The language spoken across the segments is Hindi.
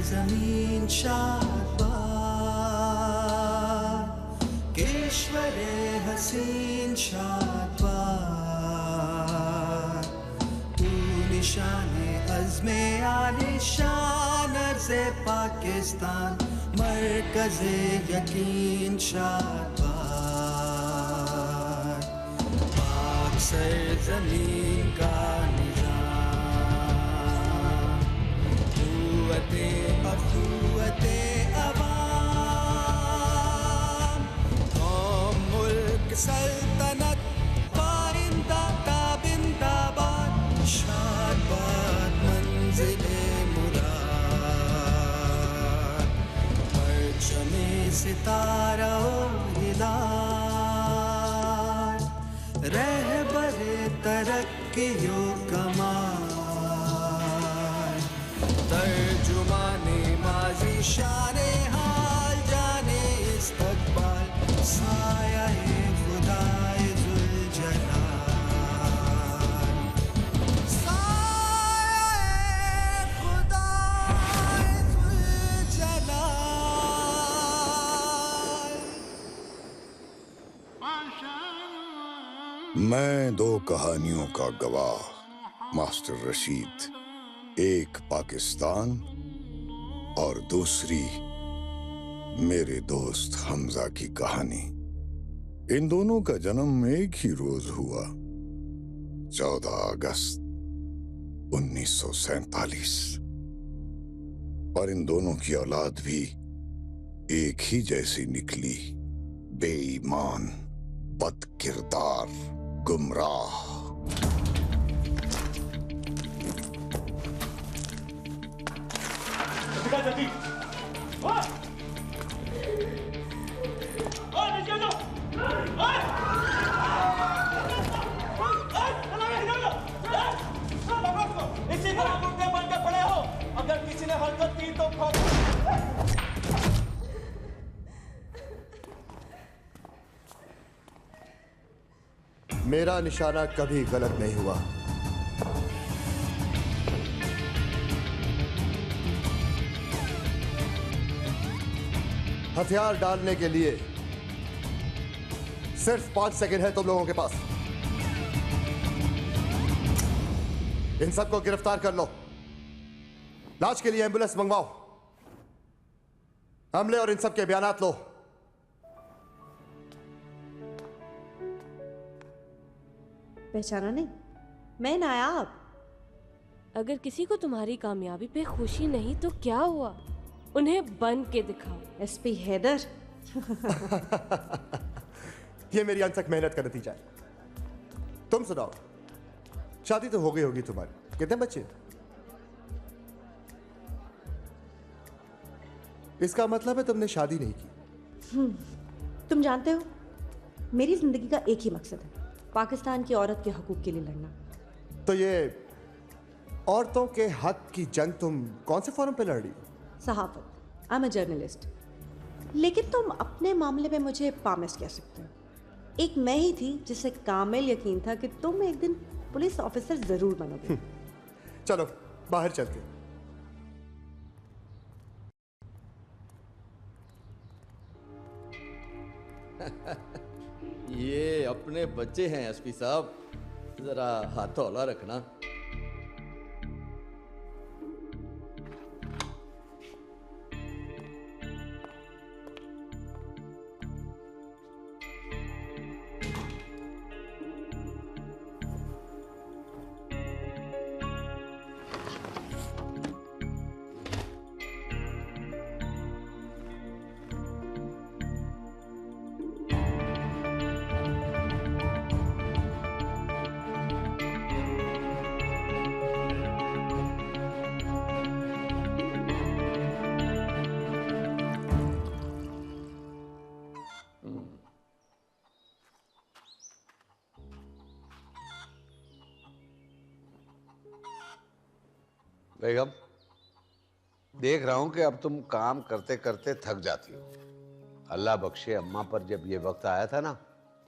सरजमीन शादबाद, केश्वरे हसीन शादबाद, तू निशाने अज़्मे आलिशान अर्ज़े पाकिस्तान, मरकज़े यकीन शादबाद, पाक सरजमीन का अखुवते अवाम, कौम मुल्क सल्तनत पाइंदा ताबिंदाबाद, शादबाद मंजिले मुराद, परचमे सितारा हिलाल, रहबरे तरक्कियो कमाल, तर्जुमाने माज़ी शाने हाल जाने इस्तक़बाल, साया-ए खुदाए ज़ुल्जलाल, साया-ए खुदाए ज़ुल्जलाल। मैं दो कहानियों का गवाह मास्टर रशीद, एक पाकिस्तान और दूसरी मेरे दोस्त हमजा की कहानी। इन दोनों का जन्म एक ही रोज हुआ, 14 अगस्त 1947, और इन दोनों की औलाद भी एक ही जैसी निकली, बेईमान, बदकिरदार, गुमराह। जल्दी इसी तरह मुर्दे बन के पड़े हो, अगर किसी ने हरकत की तो मेरा निशाना कभी गलत नहीं हुआ। हथियार डालने के लिए सिर्फ 5 सेकंड है तुम लोगों के पास। इन सबको गिरफ्तार कर लो, लाश के लिए एम्बुलेंस मंगवाओ, हमले और इन सब के बयानात लो। पहचाना नहीं? मैं नायाब। अगर किसी को तुम्हारी कामयाबी पे खुशी नहीं तो क्या हुआ, उन्हें बन के दिखाओ। एसपी हैदर। ये मेरी अनथक मेहनत का नतीजा है। तुम सुनाओ, शादी तो हो गई होगी तुम्हारी, कितने बच्चे? इसका मतलब है तुमने शादी नहीं की। तुम जानते हो, मेरी जिंदगी का एक ही मकसद है, पाकिस्तान की औरत के हकूक के लिए लड़ना। तो ये औरतों के हक की जंग तुम कौन से फोरम पे लड़ रही हो? सहाफत, आई एम अ जर्नलिस्ट। लेकिन तुम अपने मामले में मुझे पामिस्ट कह सकते हो। एक मैं ही थी जिसे कामिल यकीन था कि तुम एक दिन पुलिस ऑफिसर जरूर बनोगे। चलो बाहर चलते। ये अपने बच्चे हैं एसपी साहब, जरा हाथ हौला रखना। बेगम, देख रहा हूं कि अब तुम काम करते करते थक जाती हो। अल्लाह बख्शे, अम्मा पर जब ये वक्त आया था ना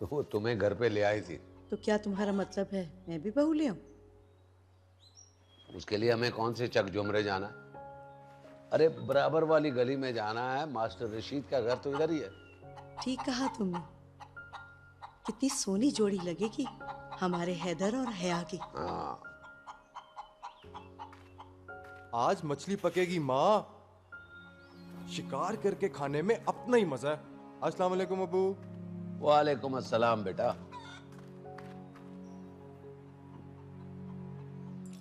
तो वो तुम्हें घर पे ले आई थी। तो क्या तुम्हारा मतलब है मैं भी बहू ले आऊं? उसके लिए हमें कौन से चक जुमरे जाना? अरे बराबर वाली गली में जाना है, मास्टर रशीद का घर तो इधर ही है। ठीक कहा तुमने। कितनी सोनी जोड़ी लगेगी हमारे हैदर और हया की। हाँ, आज मछली पकेगी माँ। शिकार करके खाने में अपना ही मजा है। अस्सलाम वालेकुम अबू। वालेकुम अस्सलाम बेटा।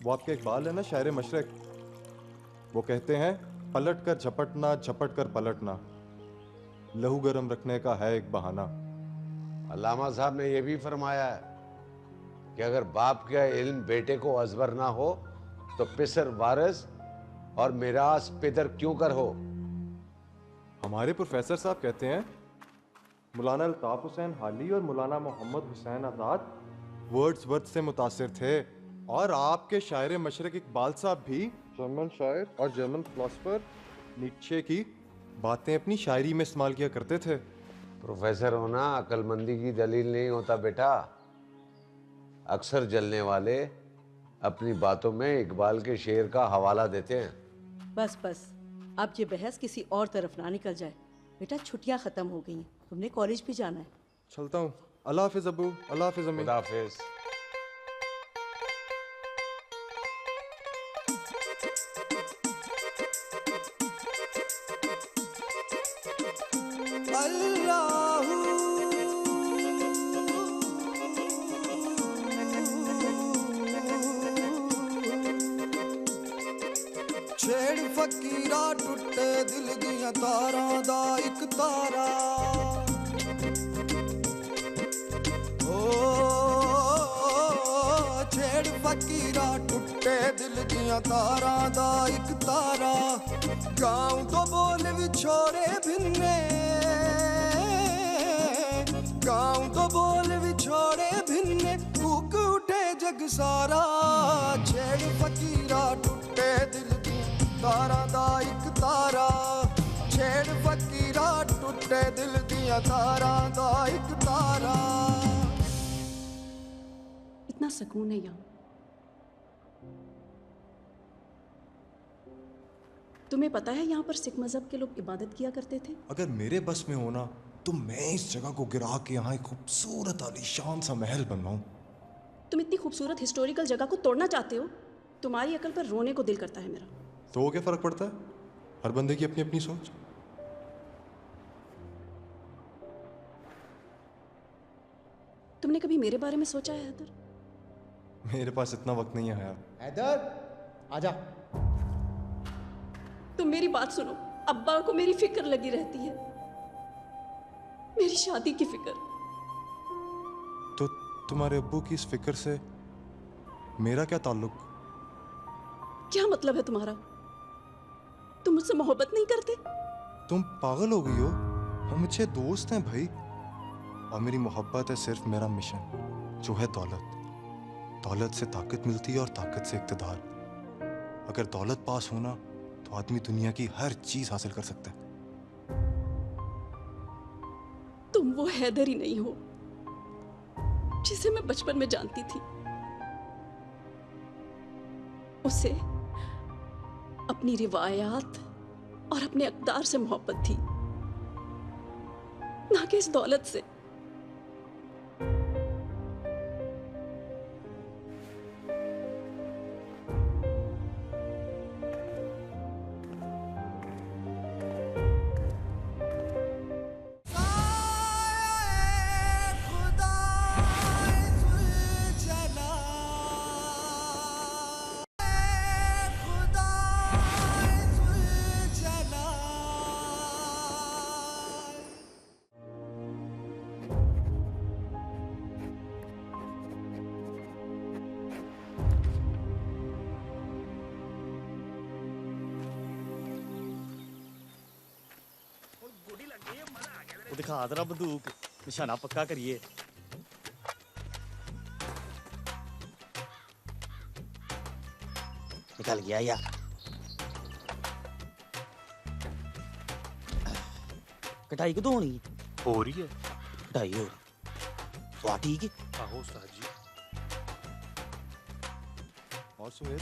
वो आपके इकबाल है ना, शायर मशरक, वो कहते हैं पलट कर झपटना, झपट कर पलटना, लहू गरम रखने का है एक बहाना। अल्लामा साहब ने यह भी फरमाया है कि अगर बाप का इल्म बेटे को अजबर ना हो तो पिसर वारिस और मिरास पिदर क्यों कर हो। हमारे प्रोफेसर साहब कहते हैं मौलाना अल्ताफ हुसैन हाली और मौलाना मोहम्मद हुसैन आजाद वर्ड्सवर्थ से मुतासिर थे, और आपके शायर मशरक इकबाल साहब भी जर्मन शायर और जर्मन फिलोसफर नीचे की बातें अपनी शायरी में इस्तेमाल किया करते थे। प्रोफेसर होना अक्लमंदी की दलील नहीं होता बेटा। अक्सर जलने वाले अपनी बातों में इकबाल के शेर का हवाला देते हैं। बस बस, अब ये बहस किसी और तरफ ना निकल जाए। बेटा छुट्टियां खत्म हो गई हैं, तुमने कॉलेज भी जाना है। चलता हूँ। अल्लाह हाफिज अबू। अल्लाह हाफिज अम्मी। खुदा हाफिज। अल्लाहू छेड़ फकीरा टुटे दिल दियां तारां दा इक तारा। ओ छेड़ फकीरा टुटे दिल दियां तारां दा इक तारा। गाँव तो बोल विछोड़े भिन्ने, गाँव तो बोल विछोड़े भिन्ने, कूक उठे जग सारा। छेड़ फकीरा टुटे दिल दियां तारां दा इक तारा। छेड़ फकीरा टुटे दिल दियां तारां दा इक तारा। इतना सुकून है यहाँ। तुम्हें पता है यहाँ पर सिख मजहब के लोग इबादत किया करते थे? अगर मेरे बस में हो ना तो मैं इस जगह को गिरा के यहाँ एक खूबसूरत आलीशान सा महल बनवाऊं। तुम इतनी खूबसूरत हिस्टोरिकल जगह को तोड़ना चाहते हो? तुम्हारी अकल पर रोने को दिल करता है मेरा। तो वो क्या फर्क पड़ता है, हर बंदे की अपनी अपनी सोच। तुमने कभी मेरे बारे में सोचा है हैदर? मेरे पास इतना वक्त नहीं है हया। हैदर आजा। तुम मेरी बात सुनो। अब्बा को मेरी फिक्र लगी रहती है, मेरी शादी की फिक्र। तो तुम्हारे अब्बू की इस फिक्र से मेरा क्या ताल्लुक? क्या मतलब है तुम्हारा? तुम मुझसे मोहब्बत नहीं करते? तुम पागल हो गई हो? हम अच्छे दोस्त हैं भाई, और मेरी मोहब्बत है सिर्फ मेरा मिशन, जो है दौलत। दौलत से ताकत मिलती है और ताकत से इक़्तिदार। अगर दौलत पास हो ना तो आदमी दुनिया की हर चीज हासिल कर सकता है। तुम वो हैदर ही नहीं हो जिसे मैं बचपन में जानती थी। उसे अपनी रिवायात और अपने अक़दार से मोहब्बत थी, ना कि इस दौलत से। दिखा दरा बंदूक, निशाना पक्का करिए। निकल गया यार। कटाई कदों होनी हो रही है? कटाई हो रही। वाह ठीक है। आहो उस्ताद जी। और सुहेल?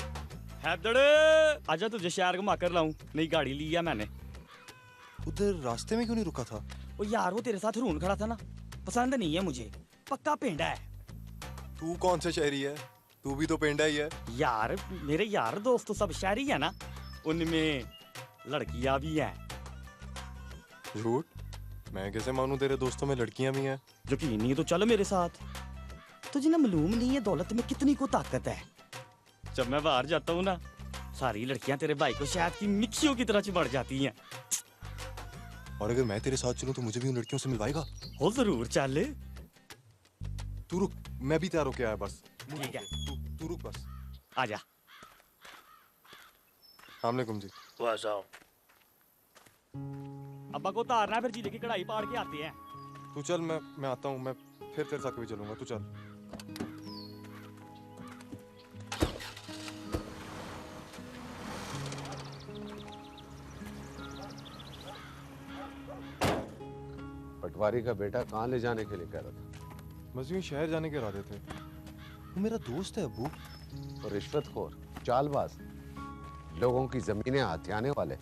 हैदड़, आजा तुझे शहर घुमा कर लाऊं, नई गाड़ी ली है मैंने। उधर रास्ते में क्यों नहीं रुका था? ओ यार, वो तेरे साथ रून खड़ा था ना, पसंद नहीं है मुझे, पक्का पेंडा है। तू कौन सा शहरी है? तू भी तो पेंडा ही है। यार मेरे यार दोस्त तो सब शहरी है ना, उनमें लड़कियां भी हैं। झूठ? मैं कैसे मानूं तेरे दोस्तों में लड़कियां भी हैं? यकीन नहीं है तो चल मेरे साथ। तुझे ना मालूम नहीं है दौलत में कितनी को ताकत है। जब मैं बाहर जाता हूँ ना, सारी लड़कियां तेरे भाई को शहद की मिक्सियों की तरह चिपड़ जाती हैं। और अगर मैं तेरे साथ चलूं तो मुझे भी उन लड़कियों से मिलवाएगा? हो जरूर, चल। तू रुक, मैं भी तैयार होके आया बस। ठीक है, तू रुक बस। आजा। अस्सलामुअलैकुम जी। अब्बा को उतारना, फिर जीले की कढ़ाई पाड़ के आते हैं। तू चल, मैं आता हूँ। मैं फिर तेरे साथ कभी चलूंगा, तू चल। पटवारी का बेटा कहाँ ले जाने के लिए कह रहा था? बस यूं शहर जाने के इरादे थे। वो मेरा दोस्त है अब्बू। और रिश्वतखोर, चालबाज, लोगों की जमीनें हथियाने वाले।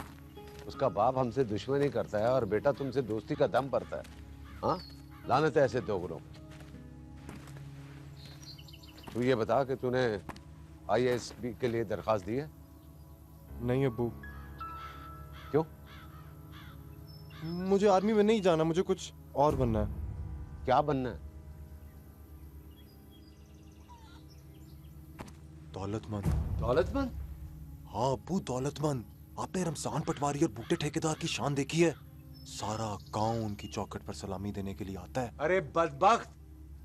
उसका बाप हमसे दुश्मनी करता है और बेटा तुमसे दोस्ती का दम भरता है। हाँ, लानत है ऐसे दोगलों को। तू ये बता कि तूने आईएएसबी के लिए दरखास्त दी है? नहीं अब्बू। क्यों? मुझे आर्मी में नहीं जाना, मुझे कुछ और बनना है। क्या बनना है? दौलतमंद। दौलतमंद? हाँ अब्बू, दौलतमंद। आपने रमजान पटवारी और बूटे ठेकेदार की शान देखी है? सारा गांव उनकी चौखट पर सलामी देने के लिए आता है। अरे बदबख्त,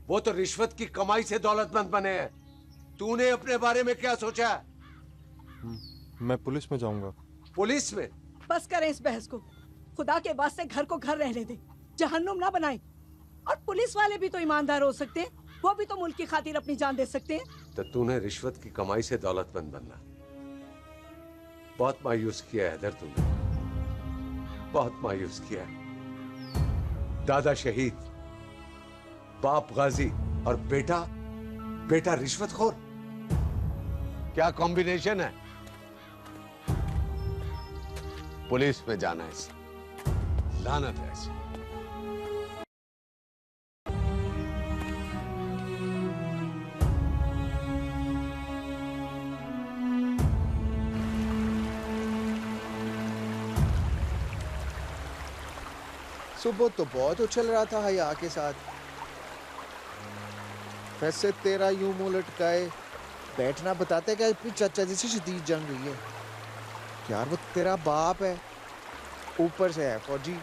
वो तो रिश्वत की कमाई से दौलतमंद बने हैं। तूने अपने बारे में क्या सोचा? मैं पुलिस में जाऊंगा। पुलिस में? बस करें इस बहस को। खुदा के वास्ते घर को घर रहने दे, जहन्नुम ना बनाए। और पुलिस वाले भी तो ईमानदार हो सकते हैं, वो भी तो मुल्क की खातिर अपनी जान दे सकते हैं। तो तूने रिश्वत की कमाई से दौलतमंद बनना। बहुत मायूस किया है हैदर तूने, बहुत मायूस किया है। दादा शहीद, बाप गाजी और बेटा रिश्वतखोर। क्या कॉम्बिनेशन है? पुलिस में जाना है इसे, लानत है इसे। सुबह तो बहुत उछल रहा था हया के साथ। वैसे तेरा यूं मुंह लटकाए बैठना बताते कि अपनी चाचा जी से शदीद जंग हुई है। यार वो तेरा बाप है, ऊपर से है फौजी।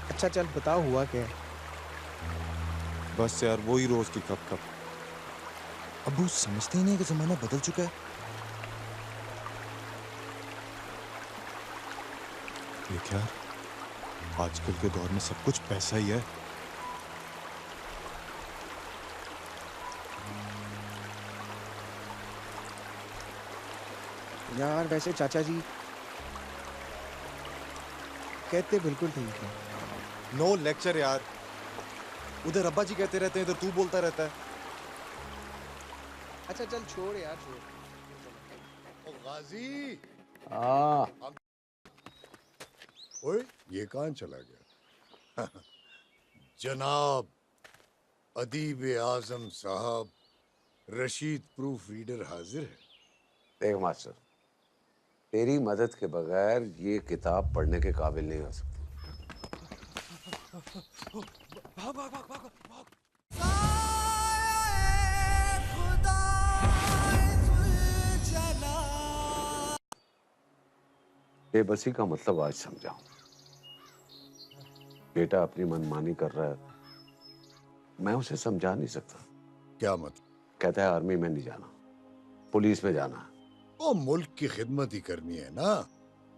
अच्छा चल बताओ हुआ क्या है? बस यार वही रोज की कप। अब्बू समझते ही नहीं कि जमाना बदल चुका है। देख यार, आजकल के दौर में सब कुछ पैसा ही है। यार वैसे चाचा जी कहते बिल्कुल ठीक है। नो लेक्चर यार। उधर अब्बा जी कहते रहते हैं, इधर तू बोलता रहता है। अच्छा चल छोड़ यार, छोड़। ओ गाजी, हाँ, ओए ये कहाँ चला गया? जनाब अदीब आजम साहब, रशीद प्रूफ रीडर हाजिर है। देख मास्टर, तेरी मदद के बगैर ये किताब पढ़ने के काबिल नहीं हो सकती। बेबसी का मतलब आज समझा। बेटा अपनी मनमानी कर रहा है, मैं उसे समझा नहीं सकता। क्या मतलब? कहता है आर्मी में नहीं जाना, पुलिस में जाना है। वो मुल्क की खिदमत ही करनी है ना,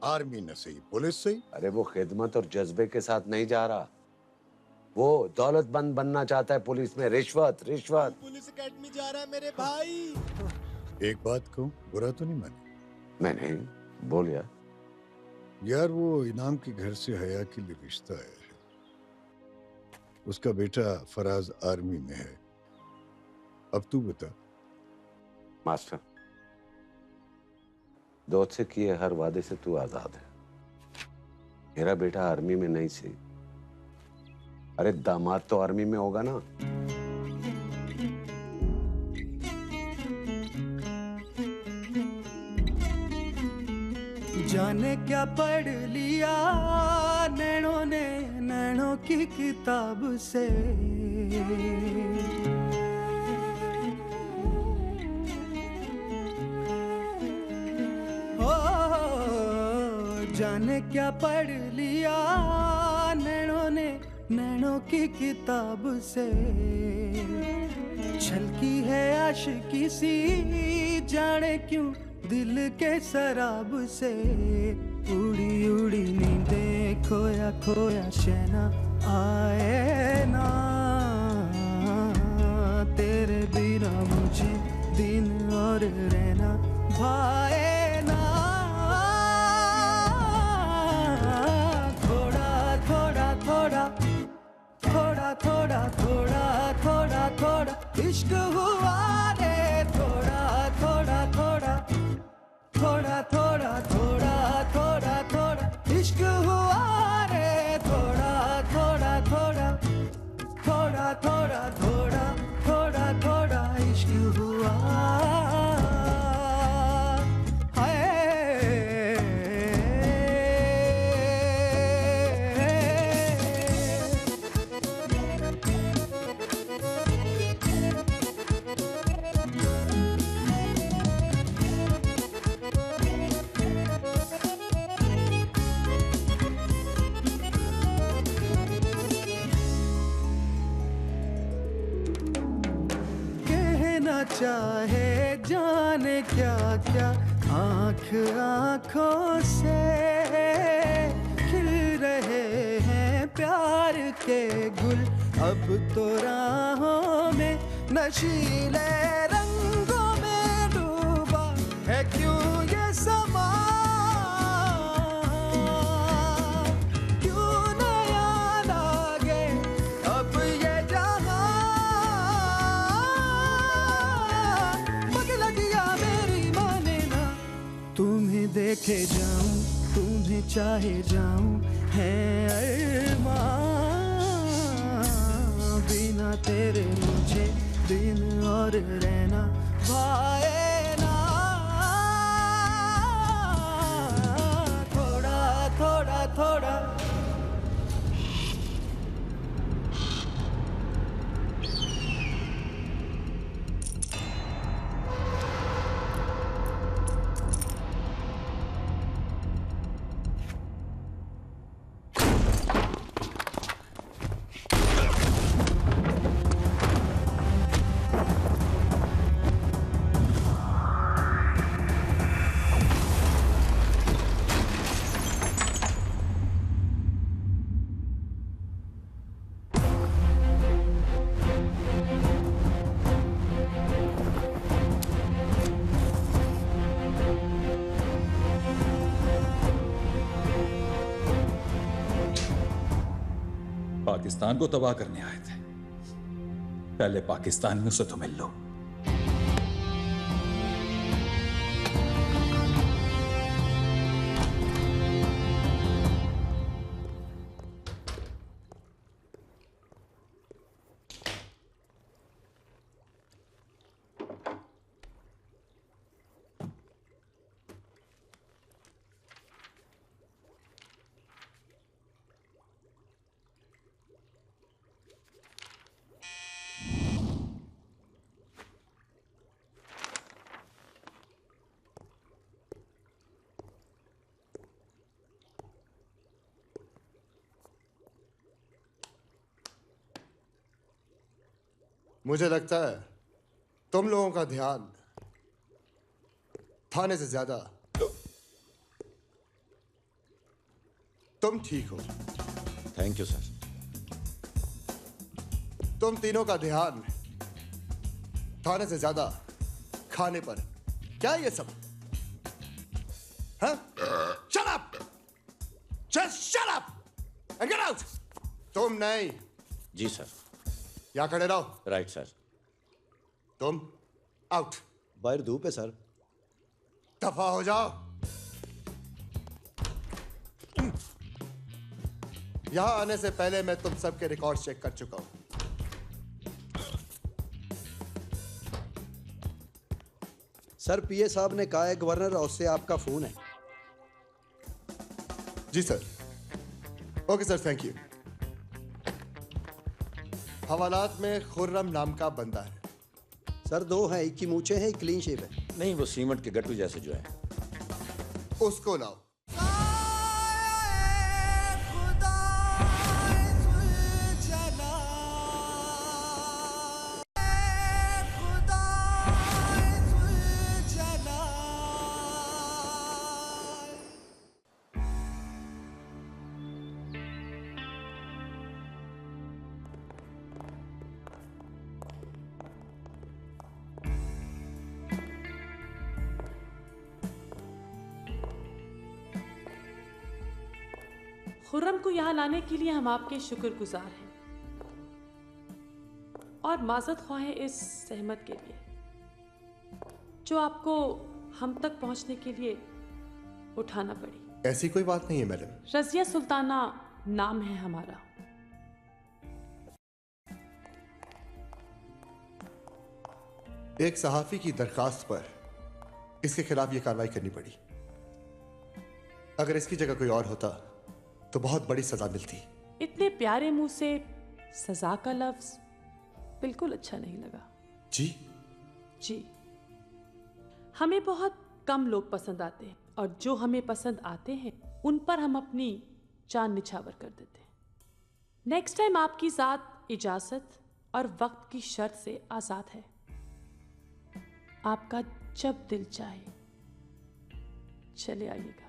आर्मी न सही पुलिस सही। अरे वो खिदमत और जज्बे के साथ नहीं जा रहा, वो दौलतमंद बनना चाहता है। पुलिस में रिश्वत रिश्वत। पुलिस एकेडमी जा रहा है मेरे भाई। एक बात कहूँ, बुरा तो नहीं माने? मैं नहीं, बोल यार वो इनाम के घर से हया के लिए रिश्ता है। उसका बेटा फराज आर्मी में है। अब तू बता, मास्टर, दोस्त से किए हर वादे से तू आजाद है। मेरा बेटा आर्मी में नहीं सी, अरे दामाद तो आर्मी में होगा ना। जाने क्या पढ़ लिया नैनों ने नैनों की किताब से, ओ जाने क्या पढ़ लिया नैनों ने नैनों की किताब से। छलकी है आशिकी सी जाने क्यों दिल के शराब से। उड़ी उड़ी नींदें खोया खोया शहना आए ना, तेरे बिना मुझे दिन और रहना भाए ना। थोड़ा थोड़ा थोड़ा थोड़ा थोड़ा थोड़ा थोड़ा थोड़ा इश्क हुआ रे। थोड़ा थोड़ा थोड़ा थोड़ा थोड़ा थोड़ा थोड़ा थोड़ा इश्क हुआ रे। थोड़ा थोड़ा थोड़ा थोड़ा थोड़ा थोड़ा थोड़ा थोड़ा इश्क हुआ। चाहे जाने क्या क्या आँख आँखों से खिल रहे हैं प्यार के गुल। अब तो राहों में नशीले रंगों में डूबा है क्यों ये समा। क्यों नया लागे अब ये जहां। तुम्हें देखे जाऊं तुम्हें चाहे जाऊं है अरमां। बिना तेरे मुझे दिन और रहना भाए ना। थोड़ा थोड़ा थोड़ा पाकिस्तान को तबाह करने आए थे, पहले पाकिस्तानियों से तो मिल लो। मुझे लगता है तुम लोगों का ध्यान थाने से ज्यादा तुम ठीक हो। Thank you sir. तुम तीनों का ध्यान थाने से ज्यादा खाने पर। क्या ये सब? हाँ? Shut up! Just shut up and get out! तुम नहीं। जी सर। यहाँ खड़े रहो। Right sir. तुम आउट। बाहर धूप है सर। दफा हो जाओ। यहां आने से पहले मैं तुम सबके रिकॉर्ड चेक कर चुका हूं। सर पीए साहब ने कहा है गवर्नर हाउस से आपका फोन है। जी sir. Okay sir, thank you. हवालात में खुर्रम नाम का बंदा है। सर 2 हैं, एक की मूछें हैं, एक क्लीन शेव है। नहीं, वो सीमेंट के गट्टू जैसे जो है। उसको लाओ। खुर्रम को यहाँ लाने के लिए हम आपके शुक्रगुजार हैं और माजरत ख्वाह हैं इस सहमत के लिए जो आपको हम तक पहुँचने के लिए उठाना पड़ी। ऐसी कोई बात नहीं है मैडम। रज़िया सुल्ताना नाम है हमारा। एक सहाफी की दरखास्त पर इसके खिलाफ ये कार्रवाई करनी पड़ी। अगर इसकी जगह कोई और होता तो बहुत बड़ी सजा मिलती। इतने प्यारे मुंह से सजा का लफ्ज बिल्कुल अच्छा नहीं लगा। जी जी, हमें बहुत कम लोग पसंद आते हैं और जो हमें पसंद आते हैं उन पर हम अपनी जान निछावर कर देते हैं। नेक्स्ट टाइम आपकी ज़ात इजाज़त और वक्त की शर्त से आज़ाद है। आपका जब दिल चाहे चले आइएगा।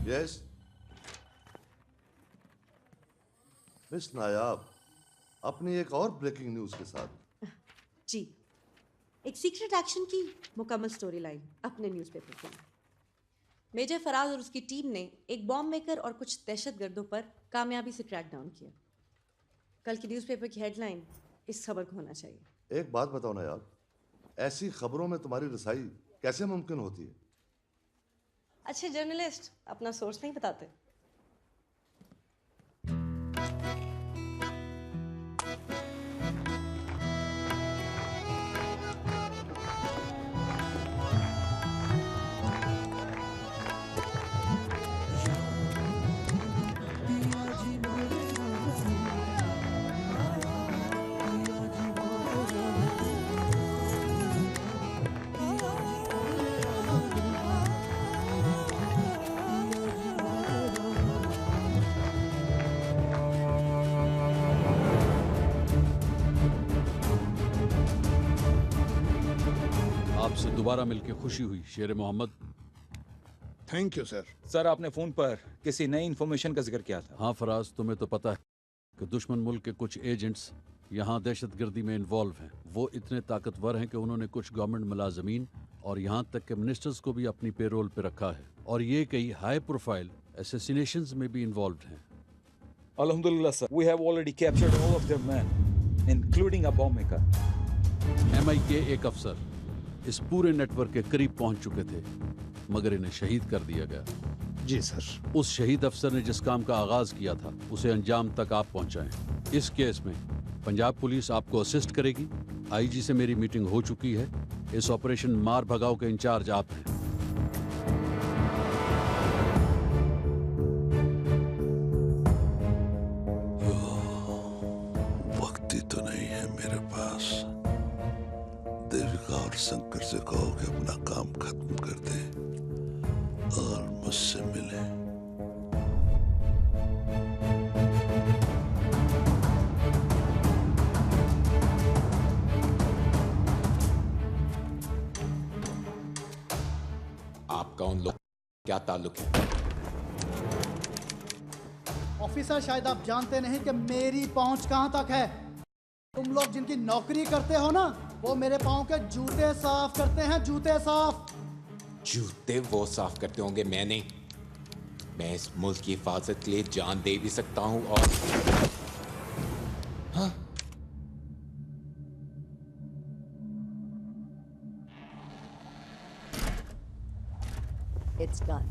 यस मिस नायाब, अपनी एक और ब्रेकिंग न्यूज के साथ। जी, एक सीक्रेट एक्शन की मुकम्मल स्टोरी लाइन अपने न्यूज़पेपर के लिए। मेजर फराज और उसकी टीम ने एक बॉम्ब मेकर और कुछ दहशतगर्दों पर कामयाबी से क्रैक डाउन किया। कल की न्यूज़पेपर की हेडलाइन इस खबर को होना चाहिए। एक बात बताओ नायाब, ऐसी खबरों में तुम्हारी रसाई कैसे मुमकिन होती है? अच्छे जर्नलिस्ट अपना सोर्स नहीं बताते। आपसे दोबारा मिलकर खुशी हुई Sher Mohammad. Thank you sir. Sir, आपने फोन पर किसी नई इंफॉर्मेशन का जिक्र किया था। हाँ फराज, तुम्हें तो पता है कि दुश्मन मुल्क के कुछ एजेंट्स यहाँ दहशतगर्दी में इन्वॉल्व हैं। वो इतने ताकतवर हैं कि उन्होंने कुछ गवर्नमेंट मुलाजमीन और यहाँ तक के मिनिस्टर्स को भी अपनी पेरोल पे रखा है और ये कई हाई प्रोफाइल असैसिनेशंस में भी इन्वॉल्व हैं। अल्हम्दुलिल्लाह sir, we have already captured all of their men, including a bomb maker. MI के एक अफसर इस पूरे नेटवर्क के करीब पहुंच चुके थे मगर इन्हें शहीद कर दिया गया। जी सर। उस शहीद अफसर ने जिस काम का आगाज किया था उसे अंजाम तक आप पहुंचाएं। इस केस में पंजाब पुलिस आपको असिस्ट करेगी। आईजी से मेरी मीटिंग हो चुकी है। इस ऑपरेशन मार भगाओ के इंचार्ज आप हैं। वक्त ही तो नहीं है मेरे पास। देविका और शंकर से कहो कि अपना काम खत्म कर दे और मुझसे मिले। आपका उन लोग क्या ताल्लुक है? ऑफिसर, शायद आप जानते नहीं कि मेरी पहुंच कहां तक है। तुम लोग जिनकी नौकरी करते हो ना, वो मेरे पाँव के जूते साफ करते हैं, जूते साफ। जूते वो साफ करते होंगे, मैं नहीं। मैं इस मुल्क की हिफाजत के लिए जान दे भी सकता हूं और हाँ? It's done.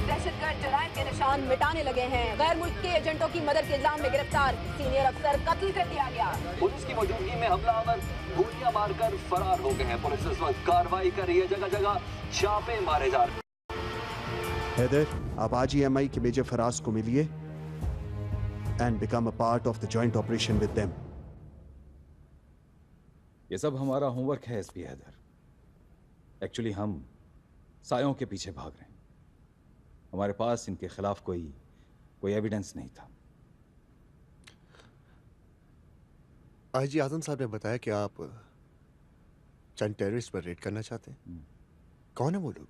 दहशतगर्द जराइम के निशान मिटाने लगे हैं। गैर मुल्क के एजेंटों की मदद के इल्जाम में गिरफ्तार सीनियर अफसर कत्ल कर दिया गया। पुलिस की मौजूदगी में हमलावर गोलियां मारकर फरार हो गए हैं। पुलिस इस वक्त कार्रवाई कर रही है, जगह जगह छापे मारे जा रहे हैं। हैदर, आप आज ही एमआई के मेजर फराज को मिलिए and become a part of the joint operation with them. ये सब हमारा होमवर्क है एसपी हैदर। एक्चुअली हम सायों के पीछे भाग रहे हैं। हमारे पास इनके खिलाफ कोई एविडेंस नहीं था। आईजी आजम साहब ने बताया कि आप चंद टेररिस्ट पर रेड करना चाहते हैं। कौन है वो लोग?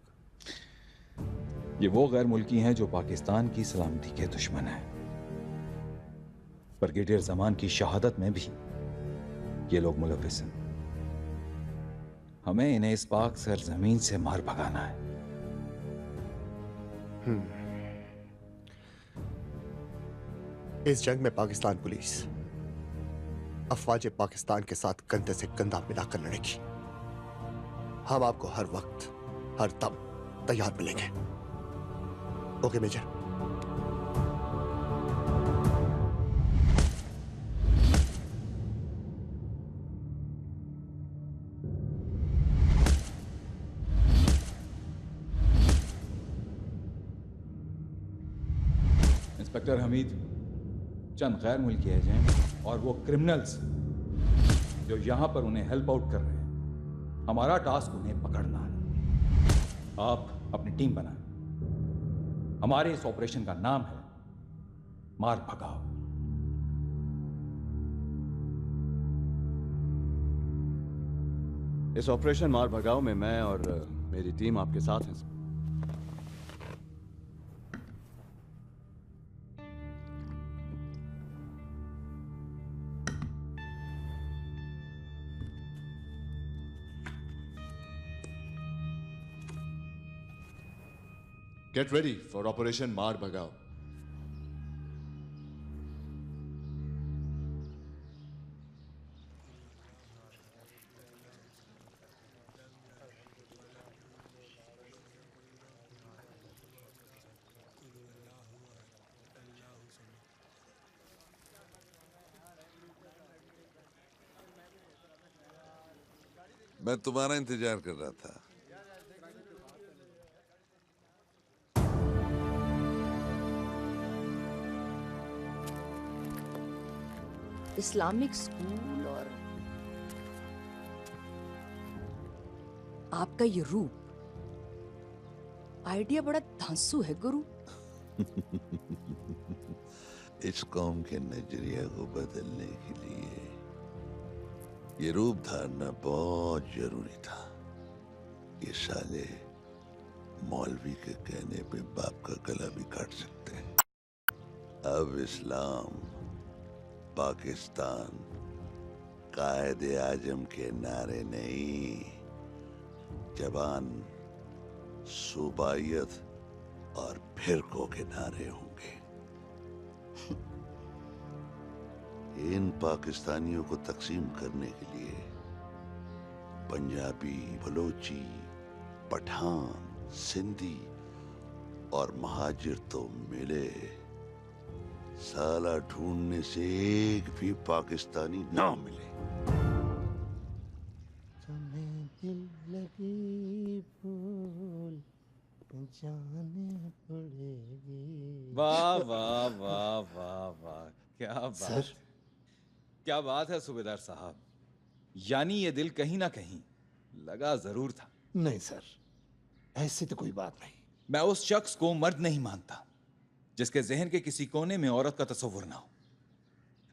ये वो गैर मुल्की हैं जो पाकिस्तान की सलामती के दुश्मन हैं। ब्रिगेडियर जमान की शहादत में भी ये लोग मुलविस हैं। हमें इन्हें इस पाक सरजमीन से मार भगाना है। इस जंग में पाकिस्तान पुलिस अफवाज पाकिस्तान के साथ कंधे से कंधा मिलाकर लड़ेगी। हम आपको हर वक्त हर दम तैयार मिलेंगे। Okay major. इंस्पेक्टर हमीद, चंद गैर मुल्की एजेंट और वो क्रिमिनल्स जो यहां पर उन्हें हेल्प आउट कर रहे हैं, हमारा टास्क उन्हें पकड़ना है। आप अपनी टीम बनाएं। हमारे इस ऑपरेशन का नाम है मार भगाओ। इस ऑपरेशन मार भगाओ में मैं और मेरी टीम आपके साथ हैं। Get ready for Operation Mar Bhagao. मैं तुम्हारा इंतजार कर रहा था। इस्लामिक स्कूल और आपका ये रूप, आइडिया बड़ा धांसू है गुरु। इस कौम के नजरिया को बदलने के लिए ये रूप धारना बहुत जरूरी था। ये साले मौलवी के कहने पे बाप का गला भी काट सकते हैं। अब इस्लाम पाकिस्तान कायदे आजम के नारे नहीं, जबान सूबाइयत और फिरकों के नारे होंगे। इन पाकिस्तानियों को तकसीम करने के लिए पंजाबी, बलोची, पठान, सिंधी और महाजिर तो मिले, साला ढूंढने से एक भी पाकिस्तानी ना मिले। तुम्हें दिल लगी फूल जाने पड़ेगी। वाह वाह वाह वाह वाह, क्या बात सर? क्या बात है सूबेदार साहब। यानी ये दिल कहीं ना कहीं लगा जरूर था। नहीं सर, ऐसी तो कोई बात नहीं। मैं उस शख्स को मर्द नहीं मानता जिसके जहन के किसी कोने में औरत का तस्वुर ना हो।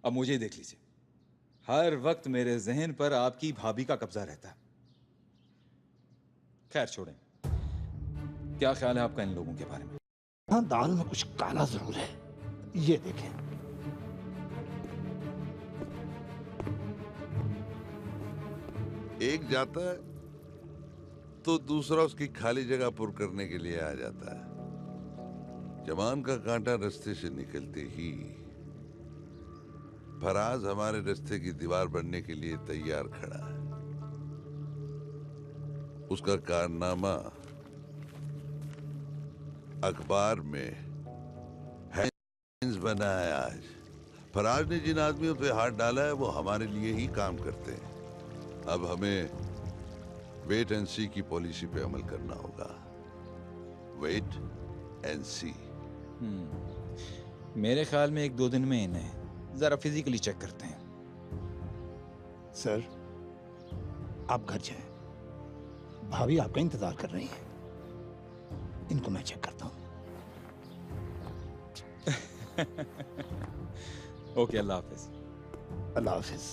अब मुझे देख लीजिए, हर वक्त मेरे जहन पर आपकी भाभी का कब्जा रहता है। खैर छोड़ें, क्या ख्याल है आपका इन लोगों के बारे में? हाँ, दाल में कुछ काला जरूर है। ये देखें। एक जाता है तो दूसरा उसकी खाली जगह पुर करने के लिए आ जाता है। जमान का कांटा रास्ते से निकलते ही फराज हमारे रास्ते की दीवार बनने के लिए तैयार खड़ा है। उसका कारनामा अखबार में हेडलाइंस बना है आज। फराज ने जिन आदमियों पे हाथ डाला है वो हमारे लिए ही काम करते हैं। अब हमें वेट एंड सी की पॉलिसी पे अमल करना होगा। वेट एंड सी। मेरे ख्याल में 1-2 दिन में इन्हें जरा फिजिकली चेक करते हैं। सर, आप घर जाएं। भाभी आपका इंतजार कर रही हैं। इनको मैं चेक करता हूं। ओके, अल्लाह हाफिज। अल्लाह हाफिज।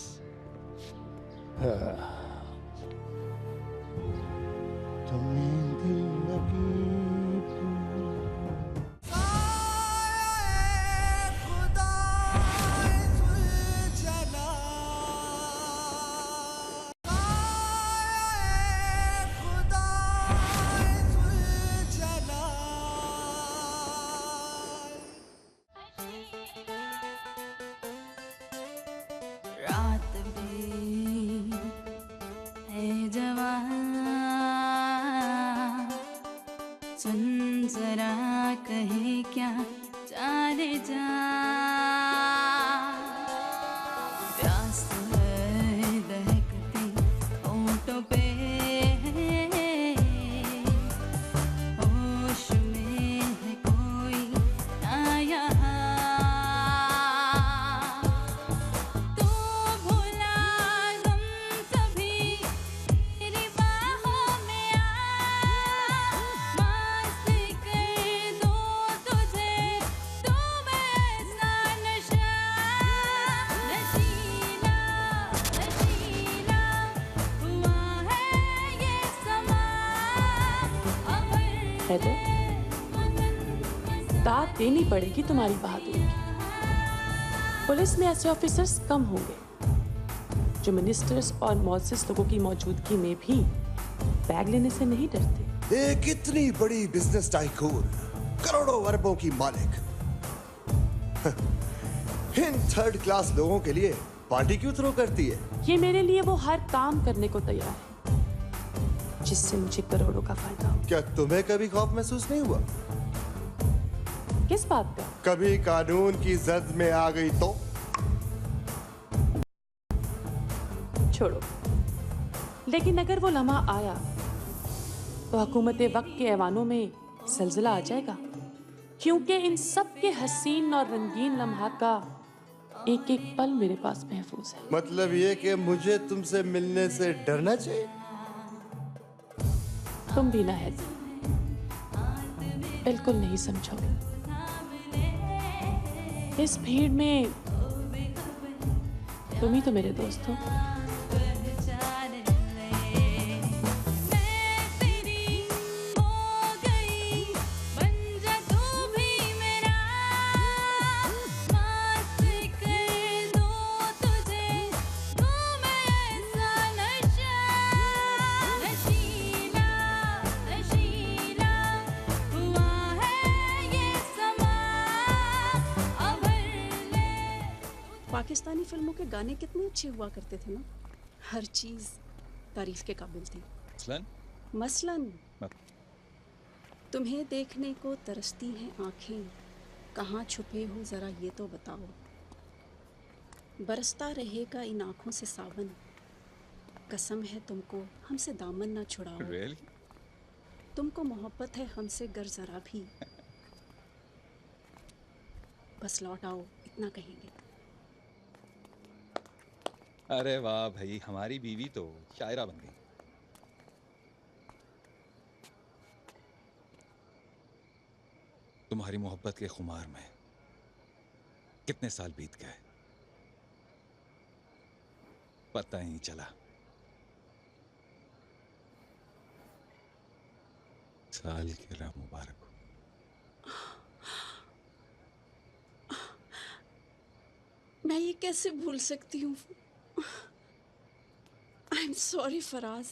तुम्हें दिल लगी रात भी है जवां, सुन जरा कहे क्या जाने जा। प्यास है दहकती होठों पे, होश में है कोई ना यहाँ। हैदर, दाद देनी पड़ेगी तुम्हारी बहादुरी की। पुलिस में ऐसे ऑफिसर्स कम होंगे जो मिनिस्टर्स और मौजूद लोगों की मौजूदगी में भी बैग लेने से नहीं डरते। एक इतनी बड़ी बिजनेस टाइकून, करोड़ों अरबों की मालिक, इन थर्ड क्लास लोगों के लिए पार्टी क्यों थ्रो करती है? ये मेरे लिए वो हर काम करने को तैयार है जिससे मुझे करोड़ों का फायदा हो। क्या तुम्हें कभी खौफ महसूस नहीं हुआ? किस बात का? कभी कानून की जद में आ गई तो? छोड़ो, लेकिन अगर वो लम्हा आया तो हुकूमत वक्त के ऐवानों में जलजला आ जाएगा, क्योंकि इन सब के हसीन और रंगीन लम्हात का एक एक पल मेरे पास महफूज है। मतलब ये कि मुझे तुमसे मिलने से डरना चाहिए? तुम भी ना है, बिल्कुल नहीं समझोगे। इस भीड़ में तुम ही तो मेरे दोस्त हो। पाकिस्तानी फिल्मों के गाने कितने अच्छे हुआ करते थे ना, हर चीज तारीफ के काबिल थी। मसलन तुम्हें देखने को तरसती हैं आंखें, कहाँ छुपे हो जरा ये तो बताओ। बरसता रहेगा इन आंखों से सावन, कसम है तुमको हमसे दामन ना छुड़ाओ। तुमको मोहब्बत है हमसे गर जरा भी, बस लौट आओ इतना कहेंगे। अरे वाह भाई, हमारी बीवी तो शायरा बन गई। तुम्हारी मोहब्बत के खुमार में कितने साल बीत गए, पता ही नहीं चला। साल गिरा मुबारक हो। मैं ये कैसे भूल सकती हूँ? I am sorry Faraz,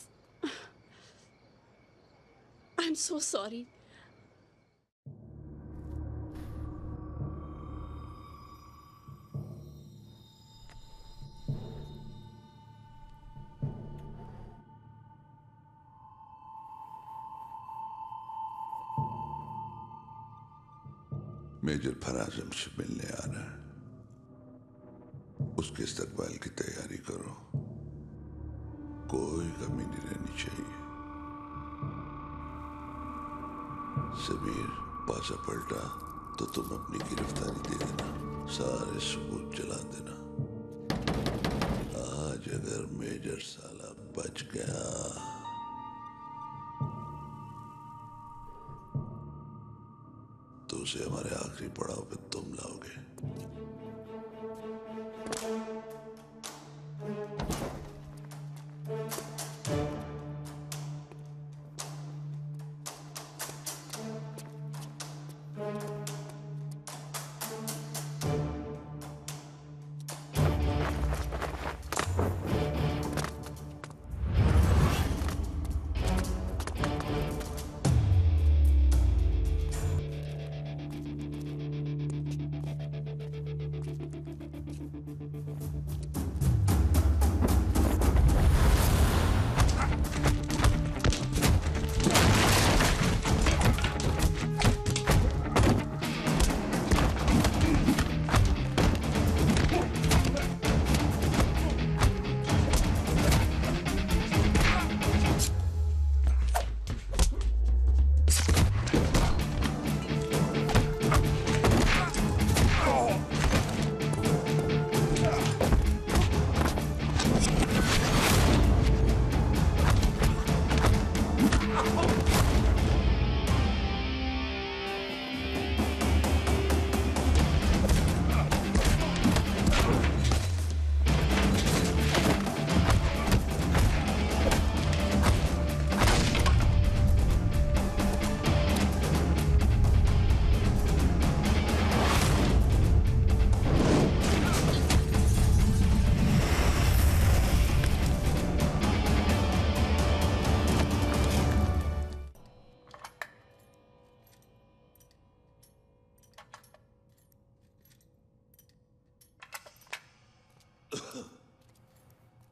I am so sorry. Major Faraz हमसे मिलने आ रहा है, उसके इस्तकबाल की तैयारी करो, कोई कमी नहीं रहनी चाहिए। समीर पासा पलटा तो तुम अपनी गिरफ्तारी दे देना, सारे सबूत जला देना। आज अगर मेजर साला बच गया तो उसे हमारे आखिरी पड़ाव पे तुम लाओगे।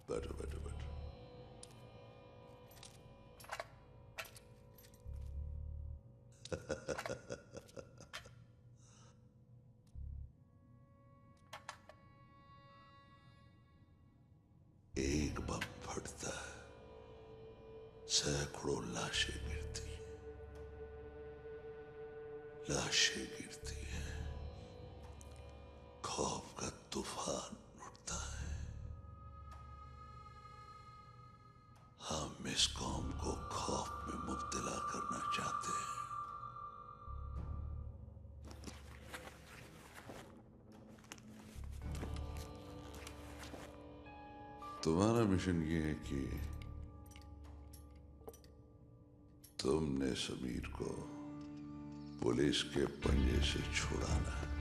बैठो बैठो बैठो। एक बम फटता है, सैकड़ों लाशें गिरती हैं, लाशें गिरती हैं, खौफ का तूफान उठता है। हम इस कौम को खौफ में मुब्तला करना चाहते हैं। तुम्हारा मिशन ये है कि तुमने समीर को पुलिस के पंजे से छुड़ाना है।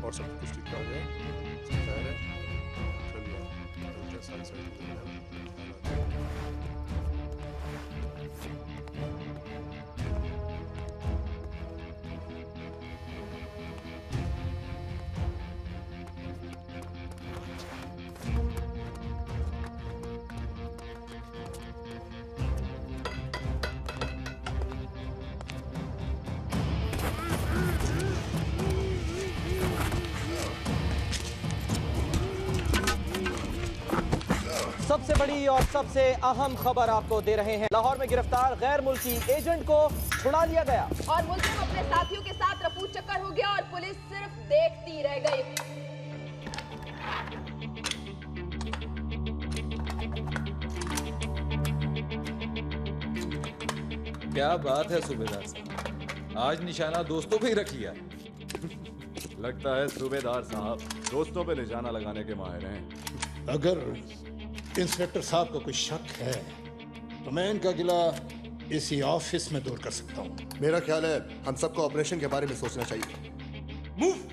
और सब कुछ ठीक ठाक है, सब खैर है। चलिए चलते हैं, सारी साइड पे सबसे बड़ी और सबसे अहम खबर आपको दे रहे हैं। लाहौर में गिरफ्तार गैर मुल्की एजेंट को छुड़ा लिया गया और मुल्जिम अपने साथियों के साथ रफू चक्कर हो गया और पुलिस सिर्फ देखती रह गई। क्या बात है सूबेदार साहब, आज निशाना दोस्तों पे ही रख लिया। लगता है सूबेदार साहब दोस्तों पे निशाना लगाने के माहिर हैं। अगर इंस्पेक्टर साहब को कोई शक है तो मैं इनका गिला इसी ऑफिस में दूर कर सकता हूँ। मेरा ख्याल है हम सबको ऑपरेशन के बारे में सोचना चाहिए। मूव।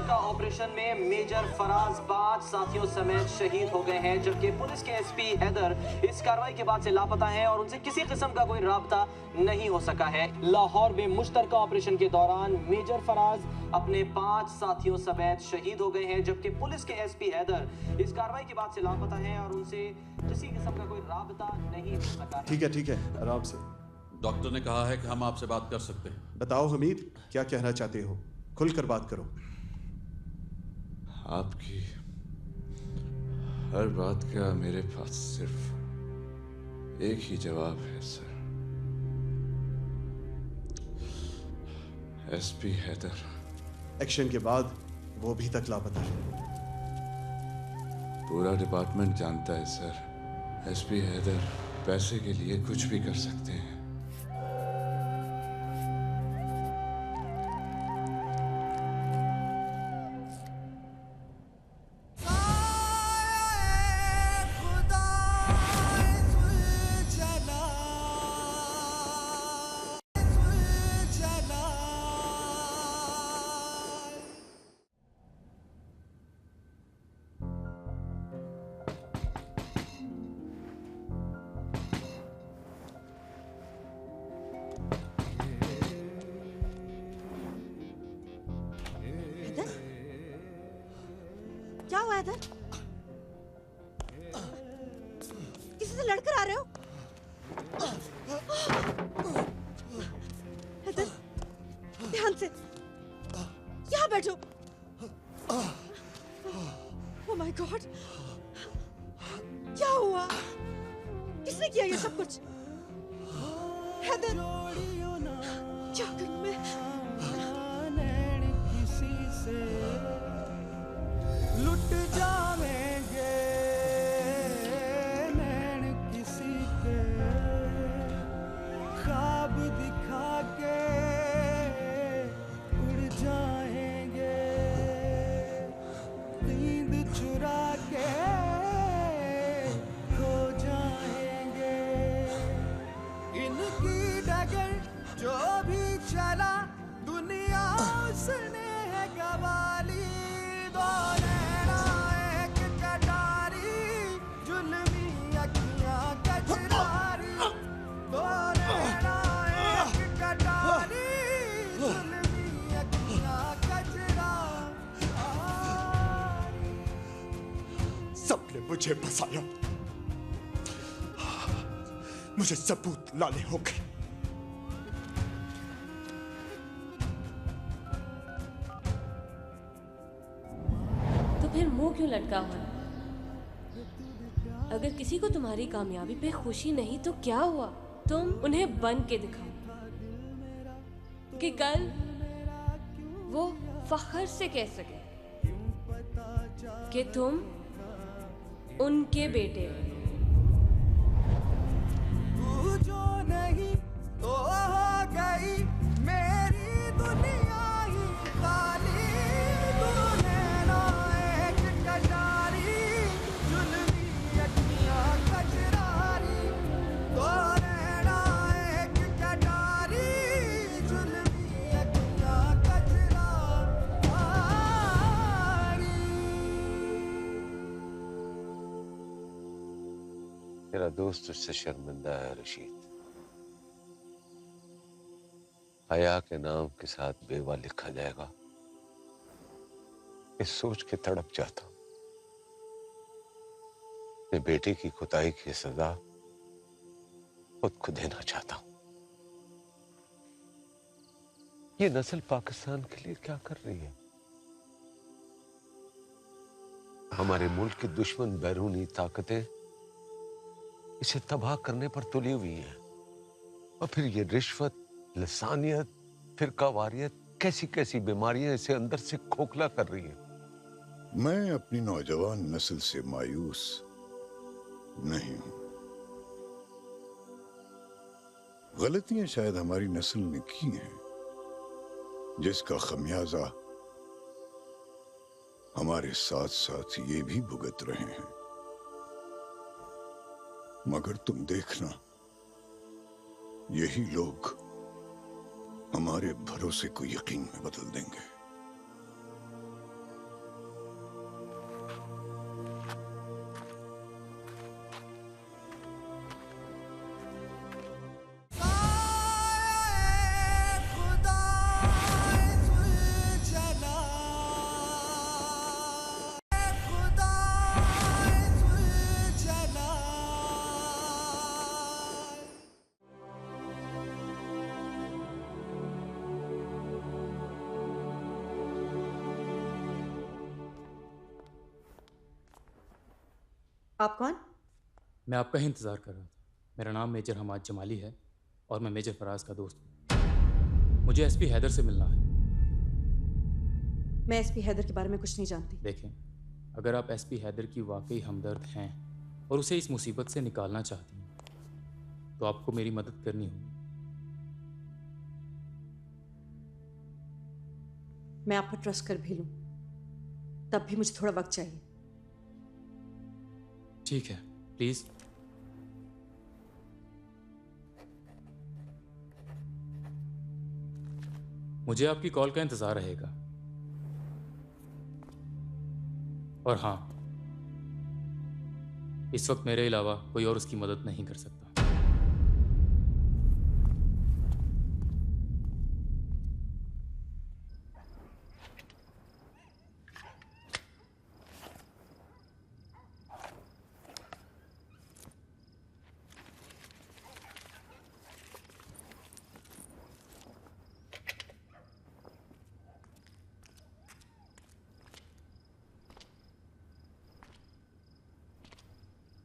मुश्तरका ऑपरेशन में मेजर फराज 5 साथियों समेत शहीद हो गए हैं, जबकि पुलिस के एसपी हैदर इस कार्रवाई के बाद से लापता हैं और उनसे किसी किस्म का कोई राबता नहीं हो सका है। लाहौर में मुश्तरका ऑपरेशन के दौरान मेजर फराज अपने 5 साथियों समेत शहीद हो गए हैं, जबकि पुलिस के एसपी हैदर इस कार्रवाई के बाद से लापता हैं और उनसे किसी किस्म का कोई राबता नहीं हो सका है। ठीक है, आराम से। डॉक्टर ने कहा है कि हम आपसे बात कर सकते हैं। बताओ हमीद, क्या कहना चाहते हो? खुलकर बात करो। आपकी हर बात का मेरे पास सिर्फ एक ही जवाब है सर। एसपी हैदर एक्शन के बाद वो भी तक लापता है। पूरा डिपार्टमेंट जानता है सर, एसपी हैदर पैसे के लिए कुछ भी कर सकते हैं। क्या हुआ इधर? किसी से लड़कर आ रहे हो? इधर ध्यान से, यहाँ बैठो। ओह माय गॉड, क्या हुआ? किसने किया ये सब कुछ? हैदर, क्या करूं मैं? किसी से लुट जाएंगे नैन किसी के, ख्वाब दिखा के उड़ जाएंगे, नींद चुरा के खो जाएंगे। इनकी डगर जो भी चला दुनिया उसने है गवाली। दो नैना एक कटारी, जुल्मी अखियां कजरारी। दो नैना एक कटारी, जुल्मी अखियां कजरारी। सबने मुझे फंसाया, मुझे सबूत लाने हो गए। तो फिर मुंह क्यों लटका हुआ? अगर किसी को तुम्हारी कामयाबी पे खुशी नहीं तो क्या हुआ? तुम उन्हें बन के दिखाओ कि कल वो फख्र से कह सके कि तुम उनके बेटे हो। तू जो नहीं तो हो गई मेरी दुनिया ही खाली। तू नैना एक कटारी, जुल्मी अखियां कजरारी। तू नैना एक कटारी, जुल्मी अखियां कजरारी। तेरा दोस्त उससे शर्मिंदा है रशीद। हया के नाम के साथ बेवा लिखा जाएगा, इस सोच के तड़प जाता हूं। अपने बेटे की खुदाई की सजा खुद को देना चाहता हूं। ये नस्ल पाकिस्तान के लिए क्या कर रही है? हमारे मुल्क की दुश्मन बैरूनी ताकतें इसे तबाह करने पर तुली हुई हैं, और फिर ये रिश्वत, लसानियत, फिरकावारियत, कैसी कैसी बीमारियां इसे अंदर से खोखला कर रही हैं। मैं अपनी नौजवान नस्ल से मायूस नहीं हूं। गलतियां शायद हमारी नस्ल ने की हैं, जिसका खमियाजा हमारे साथ साथ ये भी भुगत रहे हैं। मगर तुम देखना, यही लोग हमारे भरोसे को यकीन में बदल देंगे। आप कौन? मैं आपका ही इंतज़ार कर रहा था। मेरा नाम मेजर हमाद जमाली है और मैं मेजर फराज का दोस्त हूँ। मुझे एसपी हैदर से मिलना है। मैं एसपी हैदर के बारे में कुछ नहीं जानती। देखें, अगर आप एसपी हैदर की वाकई हमदर्द हैं और उसे इस मुसीबत से निकालना चाहती हैं तो आपको मेरी मदद करनी होगी। मैं आप पर ट्रस्ट कर भी लूं, तब भी मुझे थोड़ा वक्त चाहिए। ठीक है, प्लीज। मुझे आपकी कॉल का इंतजार रहेगा। और हाँ, इस वक्त मेरे अलावा कोई और उसकी मदद नहीं कर सकता।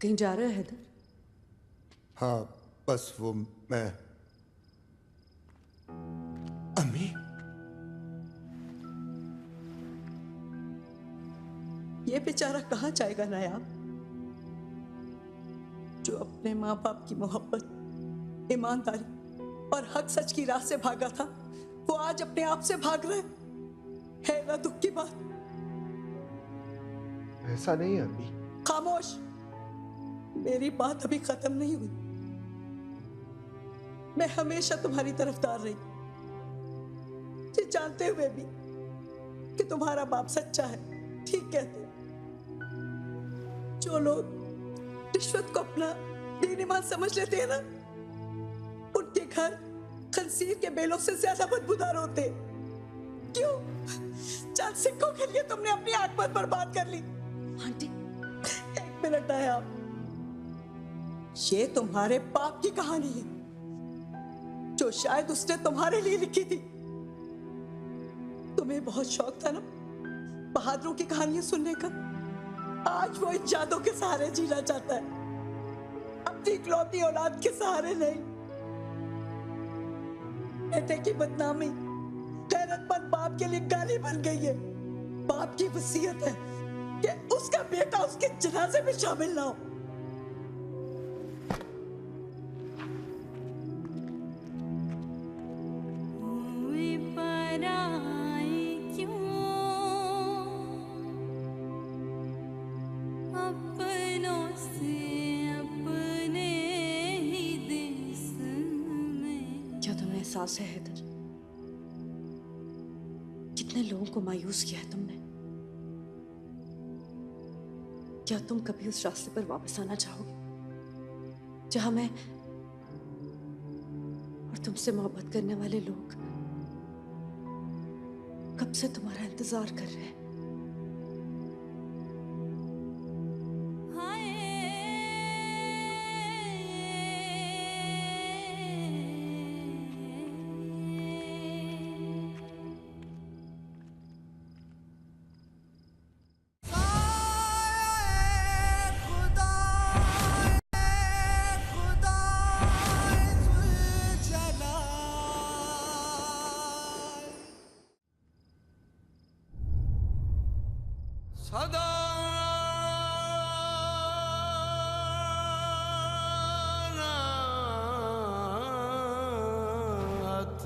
कहीं जा रहे हो हैदर? हाँ, बस वो मैं। अम्मी, ये बेचारा कहाँ जाएगा नायाब, जो अपने माँ बाप की मोहब्बत, ईमानदारी और हक सच की राह से भागा था, वो आज अपने आप से भाग रहे है ना दुख की बात। ऐसा नहीं है अम्मी। खामोश, मेरी बात अभी खत्म नहीं हुई। मैं हमेशा तुम्हारी तरफदार रही, ये जानते हुए भी कि तुम्हारा बाप सच्चा है। ठीक कहते, जो लोग रिश्वत को अपना दीन ईमान समझ लेते हैं ना, उनके घर खंसीर के बेलों से ज्यादा बदबूदार होते। क्यों? चंद सिक्कों के लिए तुमने अपनी आत्मत बर्बाद कर ली। आंटी, एक मिनट आया। ये तुम्हारे बाप की कहानी है, जो शायद उसने तुम्हारे लिए लिखी थी। तुम्हें बहुत शौक था ना बहादुरों की कहानियां सुनने का। आज वो इन यादों के सहारे जीना चाहता है, अपनी इकलौती औलाद के सहारे नहीं। बेटे की बदनामी गैरतमंद बाप के लिए गाली बन गई है। बाप की वसीयत है कि उसका बेटा उसके जनाजे में शामिल ना हो। एहसास है हैदर, कितने लोगों को मायूस किया है तुमने। क्या तुम कभी उस रास्ते पर वापस आना चाहोगे जहां मैं और तुमसे मोहब्बत करने वाले लोग कब से तुम्हारा इंतजार कर रहे हैं? सदा नाथ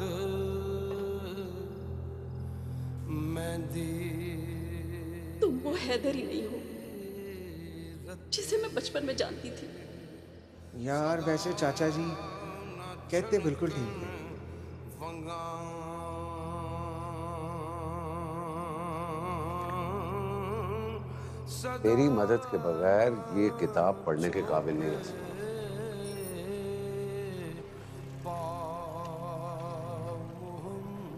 मेहंदी। तुम वो हैदर ही नहीं हो जिसे मैं बचपन में जानती थी। यार वैसे चाचा जी कहते बिल्कुल ठीक है। तेरी मदद के बगैर ये किताब पढ़ने के काबिल नहीं हो सकती।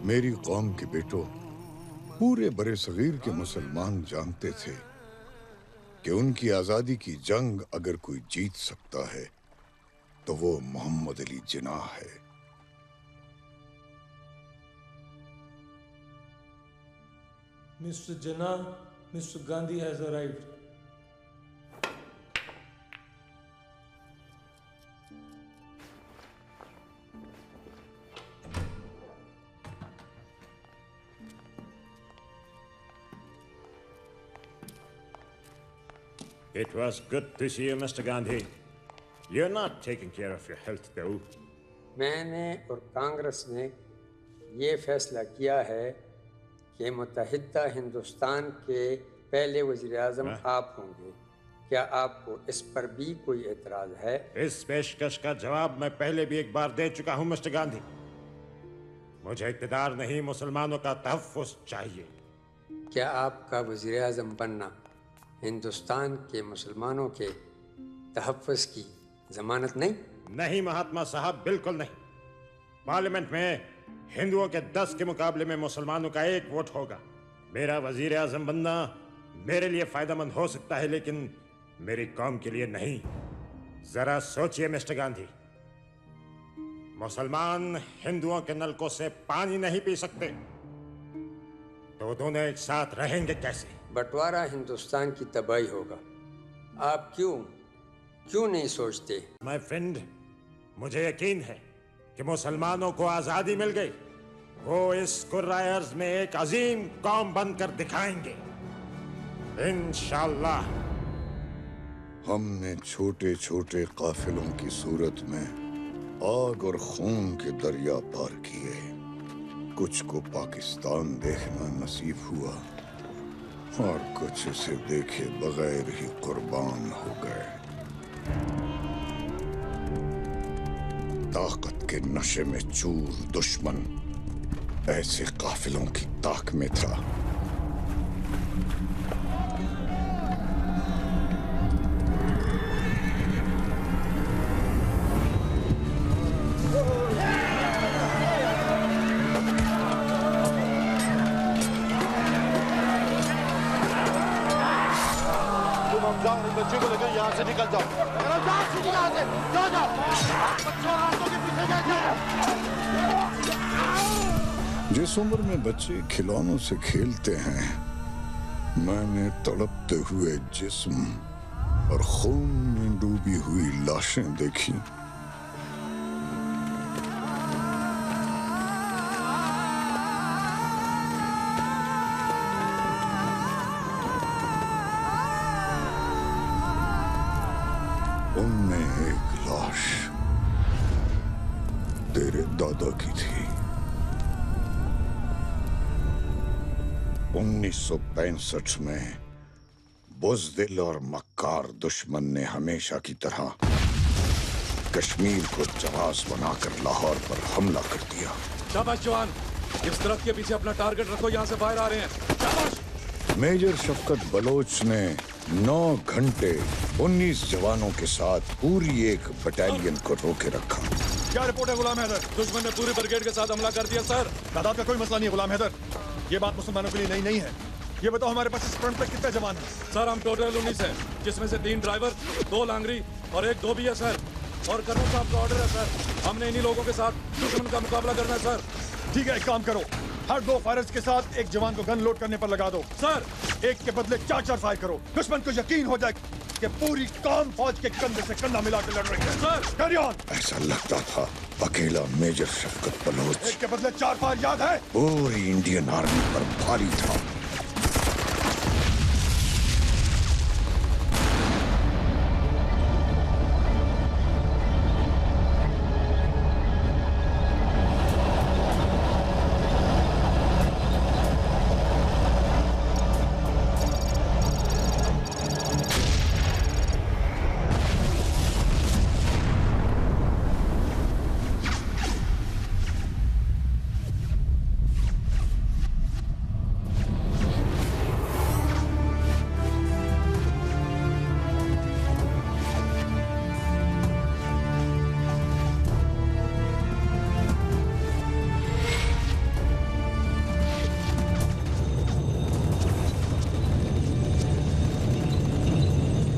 मेरी कौम के बेटों, पूरे बड़े सगीर के मुसलमान जानते थे कि उनकी आजादी की जंग अगर कोई जीत सकता है तो वो मोहम्मद अली जिन्नाह है। Mr. Jinnah, Mr. Gandhi has arrived. It was good to see you, Mr. Gandhi. You're not taking care of your health, though. मैंने और कांग्रेस ने ये फैसला किया है कि मुत्तहिदा हिंदुस्तान के पहले वज़ीर आज़म आप होंगे। क्या आपको इस पर भी कोई एतराज़ है? इस पेशकश का जवाब मैं पहले भी एक बार दे चुका हूं, मिस्टर गांधी। मुझे इक़्तिदार नहीं, मुसलमानों का तहफ़्फ़ुज़ चाहिए। क्या आपका वज़ीर आज़म बनना हिंदुस्तान के मुसलमानों के तहफ़्फ़ुज़ की ज़मानत नहीं? नहीं महात्मा साहब, बिल्कुल नहीं। पार्लियामेंट में हिंदुओं के 10 के मुकाबले में मुसलमानों का 1 वोट होगा। मेरा वज़ीर आज़म बनना मेरे लिए फ़ायदेमंद हो सकता है, लेकिन मेरी कौम के लिए नहीं। जरा सोचिए मिस्टर गांधी, मुसलमान हिंदुओं के नलकों से पानी नहीं पी सकते, तो दोनों एक साथ रहेंगे कैसे? बंटवारा हिंदुस्तान की तबाही होगा। आप क्यों नहीं सोचते? माय फ्रेंड, मुझे यकीन है कि मुसलमानों को आजादी मिल गई। वो इस कुर्राए अर्ज़ में एक अजीम कौम बनकर दिखाएंगे, इंशाअल्लाह। हमने छोटे छोटे काफिलों की सूरत में आग और खून के दरिया पार किए। कुछ को पाकिस्तान देखना नसीब हुआ और कुछ इसे देखे बगैर ही कुर्बान हो गए। ताकत के नशे में चूर दुश्मन ऐसे काफिलों की ताक में था। बच्चे को लेकर यहाँ से निकल जाओ। जाओ जाओ, बच्चों और औरतों के पीछे जाओ। जिस उम्र में बच्चे खिलौनों से खेलते हैं, मैंने तड़पते हुए जिस्म और खून में डूबी हुई लाशें देखी। उनमें एक लाश तेरे दादा की थी। 1965 में बुज़दिल और मक्कार दुश्मन ने हमेशा की तरह कश्मीर को जहाज बनाकर लाहौर पर हमला कर दिया। शाबाश जवान, इस दरख्त के पीछे अपना टारगेट रखो, यहाँ से बाहर आ रहे हैं। शाबाश। मेजर शफकत बलोच ने 9 घंटे 19 जवानों के साथ पूरी एक बटालियन को रोके रखा। क्या रिपोर्ट है गुलाम हैदर? दुश्मन ने पूरे ब्रिगेड के साथ हमला कर दिया सर। तादाद का कोई मसला नहीं है गुलाम हैदर, ये बात मुसलमानों के लिए नई नहीं है। ये बताओ हमारे पास इस फ्रंट पे कितने जवान हैं? सर हम टोटल 19 हैं, जिसमें से 3 ड्राइवर, 2 लांगरी और 1 धोबी है सर। और कर्नल साहब का ऑर्डर है सर, हमने इन्हीं लोगों के साथ दुश्मन का मुकाबला करना है सर। ठीक है, एक काम करो, हर 2 फायरर्स के साथ एक जवान को गन लोड करने पर लगा दो। सर एक के बदले 4-4 फायर करो। दुश्मन को यकीन हो जाए कि पूरी कौम फौज के कंधे से कंधा मिलाकर लड़ रही है। Sir carry on. ऐसा लगता था अकेला मेजर शफकत बलोच एक के बदले 4 फायर, याद है? पूरी इंडियन आर्मी पर भारी था।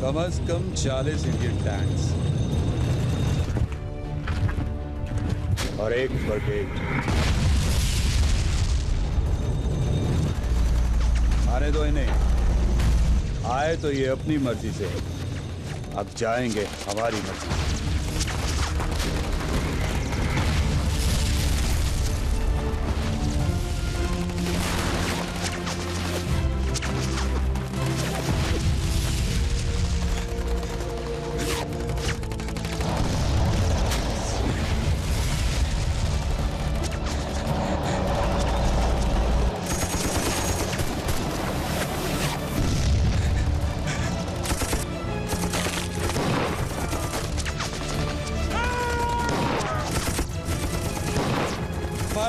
कम से कम 40 इंडियन टैंक्स और 1 ब्रिगेड। आने दो इन्हें। आए तो ये अपनी मर्जी से, अब जाएंगे हमारी मर्जी से।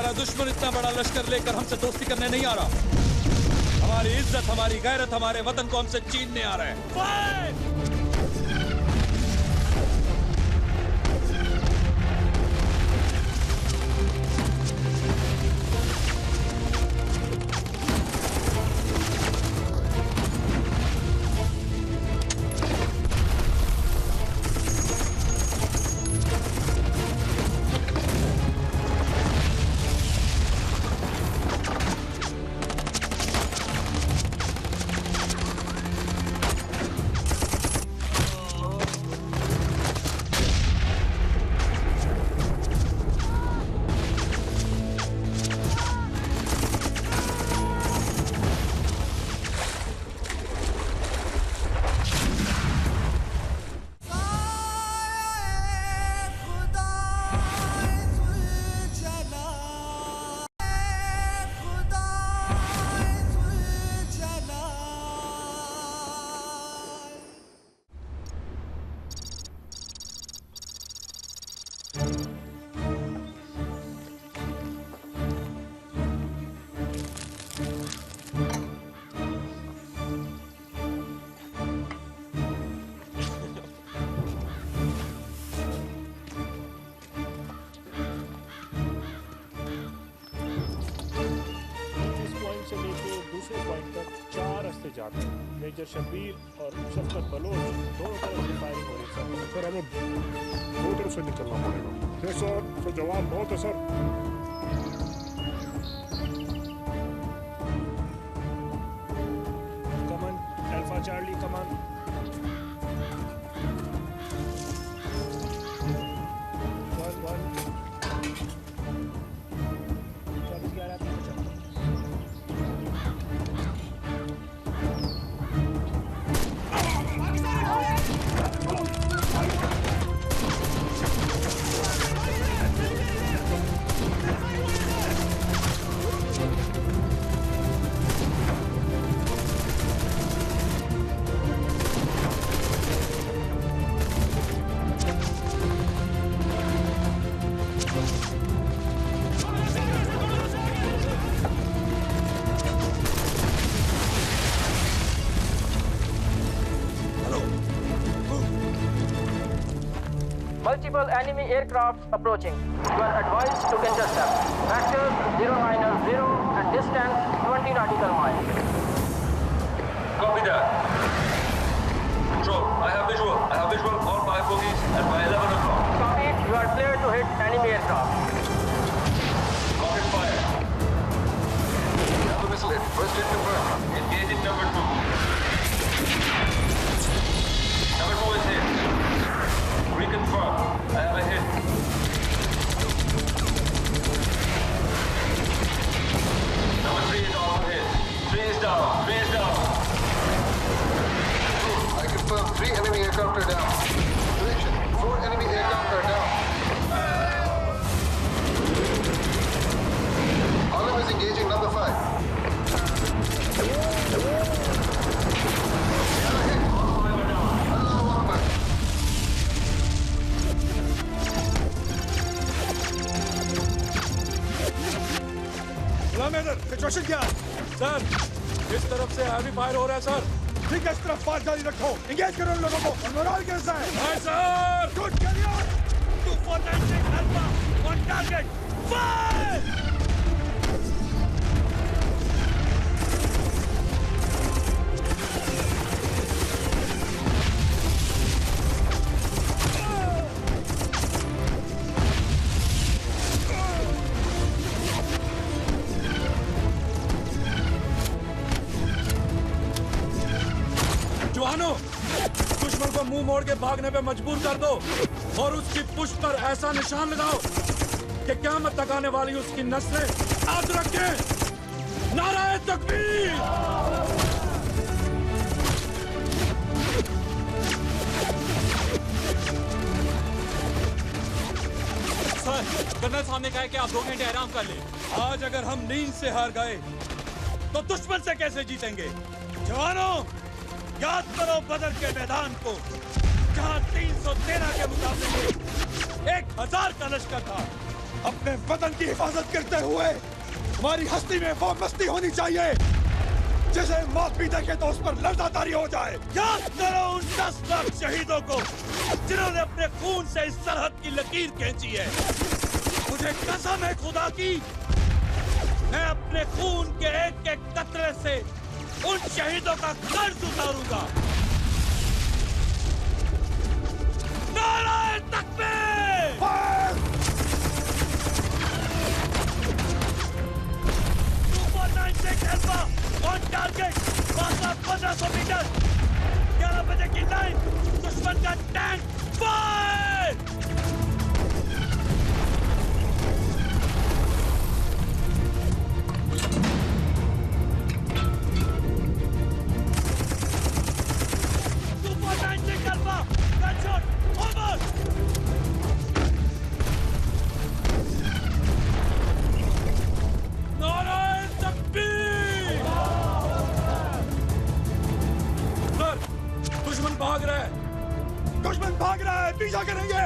तुम्हारा दुश्मन इतना बड़ा लश्कर लेकर हमसे दोस्ती करने नहीं आ रहा। हमारी इज्जत, हमारी गैरत, हमारे वतन को हमसे छीनने आ रहा है। जाते हैं। मेजर शब्बीर और शफकत बलोच दोनों तरफ से फायरिंग हो रही है सर। हमें दो तरफ से निकलना पड़ेगा सर। जवाब बहुत है sir. Come on alpha Charlie come on. Multiple enemy aircraft approaching. You are advised to intercept. Vector 090 and distance 20 nautical miles. Copy that. Control, I have visual. I have visual all 5 bogies at by 11 o'clock. Copy. You are clear to hit enemy aircraft. Rocket fire. Another missile hit. First hit confirmed. Engaging number 2. Number 4 is hit. Reconfirm. I have a hit. Number 3 is also hit. 3 is down. 3 is down. I confirm 3 enemy aircraft are down. Prediction, 4 enemy aircraft are down. Olive is engaging number 5. Situation क्या है? सर, इस तरफ से हैवी फायर हो रहा है सर। ठीक है, इस तरफ फायर जारी रखो। एंगेज करो इन लोगों को और मोराल कैसा है? Hi sir. Good career. 2496 alpha on target. Fire! दुश्मन को मुंह मोड़ के भागने पे मजबूर कर दो और उसकी पुष्ट पर ऐसा निशान लगाओ कि क़यामत तक आने वाली उसकी नस्लें याद रखें। नाराए तकबीर। सर, कर्नल साहब ने कहा है कि आप 2 घंटे आराम कर लें। आज अगर हम नींद से हार गए तो दुश्मन से कैसे जीतेंगे? जवानों, याद करो बदर के मैदान को, जहां 313 के मुकाबले में 1000 का लश्कर था। अपने वतन की हिफाजत करते हुए हमारी हस्ती में वो मस्ती होनी चाहिए जिसे मौत भी देखे तो उस पर लर्जातारी हो जाए। याद करो उन 10 लाख शहीदों को जिन्होंने अपने खून से इस सरहद की लकीर खींची है। मुझे कसम है खुदा की, मैं अपने खून के एक एक कतरे से उन शहीदों का कर्ज उतारूंगा। नाराए तकबीर! सुपर 96 अल्फा ऑन टारगेट, फासला 1500 मीटर, 11 बजे की लाइन, दुश्मन का tank fire! Super 96 alpha, gunshot over! नाराए तकबीर! सर, दुश्मन भाग रहा है। दुश्मन भाग रहा है, पीछा करेंगे।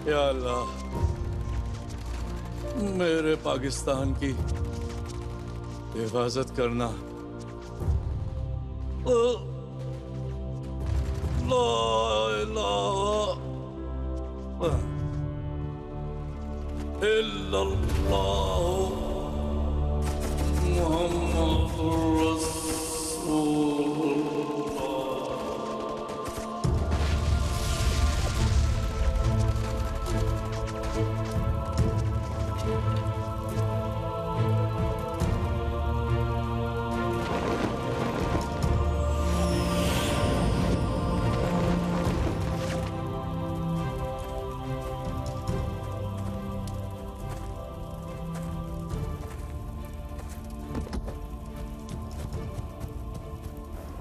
या अल्लाह, मेरे पाकिस्तान की हिफाजत करना। ला इलाहा इल्लल्लाह मुहम्मदुर रसूलुल्लाह।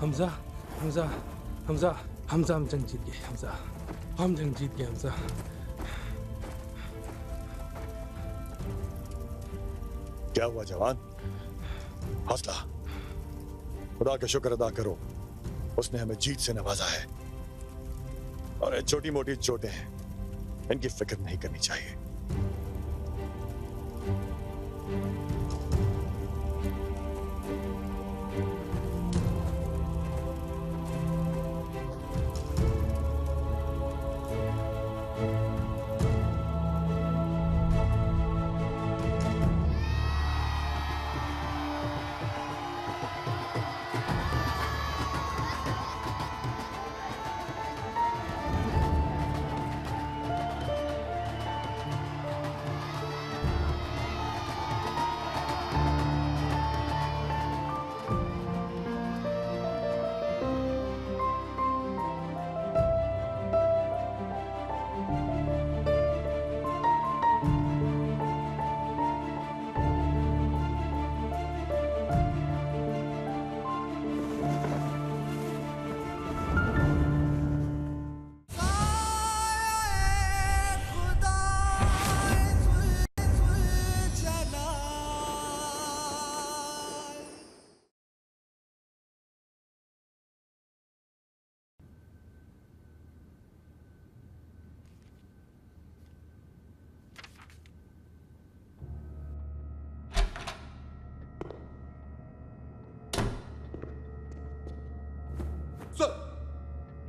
हमजा, हमजा, हमजा, हमजा, हम जंग जीत गए। हमजा, हम जंग जीत गए। हमजा, क्या हुआ जवान? हौसला, खुदा का शुक्र अदा करो, उसने हमें जीत से नवाजा है। और ये छोटी मोटी चोटें हैं, इनकी फिक्र नहीं करनी चाहिए।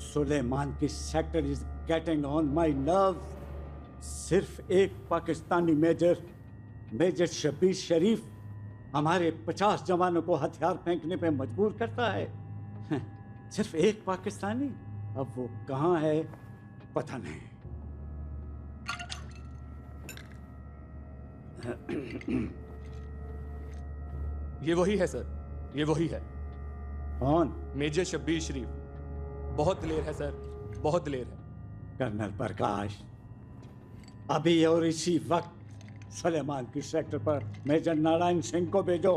सुलेमान की sector is getting on my nerve. सिर्फ एक पाकिस्तानी मेजर शब्बीर शरीफ हमारे 50 जवानों को हथियार फेंकने पे मजबूर करता है। सिर्फ एक पाकिस्तानी, अब वो कहाँ है पता नहीं। ये वही है सर, ये वही है। कौन? मेजर शब्बीर शरीफ। बहुत दिलेर है सर, बहुत दिलेर है। कर्नल प्रकाश, अभी और इसी वक्त सुलेमान की सेक्टर पर मेजर नारायण सिंह को भेजो।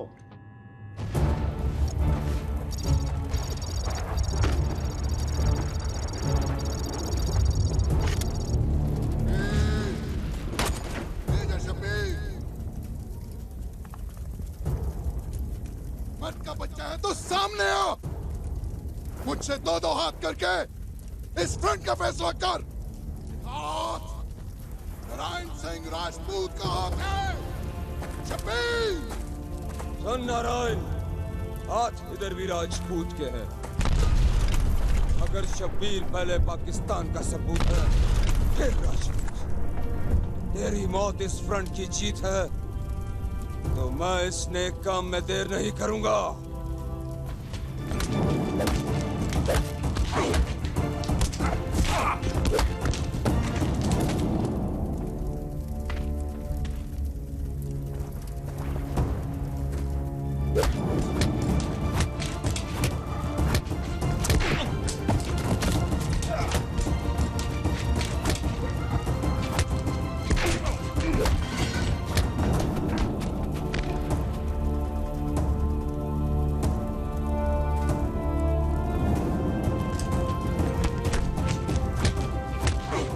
दुश्मन का बच्चा है तो सामने आ, मुझसे दो दो हाथ करके इस फ्रंट का फैसला कर। हाथ नारायण सिंह राजपूत का हाथ है। शब्बीर सन नारायण, हाथ इधर भी राजपूत के हैं। अगर शब्बीर पहले पाकिस्तान का सबूत है, फिर राजपूत। तेरी मौत इस फ्रंट की जीत है, तो मैं इस नेक काम में देर नहीं करूंगा।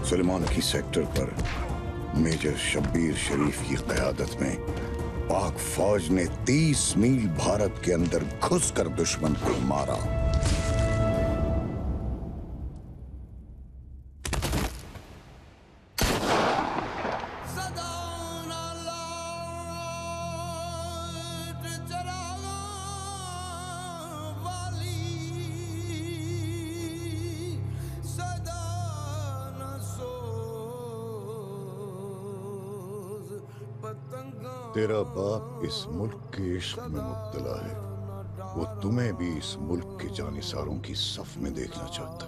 सुलेमान की सेक्टर पर मेजर शब्बीर शरीफ की क़यादत में पाक फौज ने 30 मील भारत के अंदर घुसकर दुश्मन को मारा। तेरा बाप इस मुल्क के इश्क में मुब्तला है। वो तुम्हें भी इस मुल्क के जानिसारों की सफ में देखना चाहता।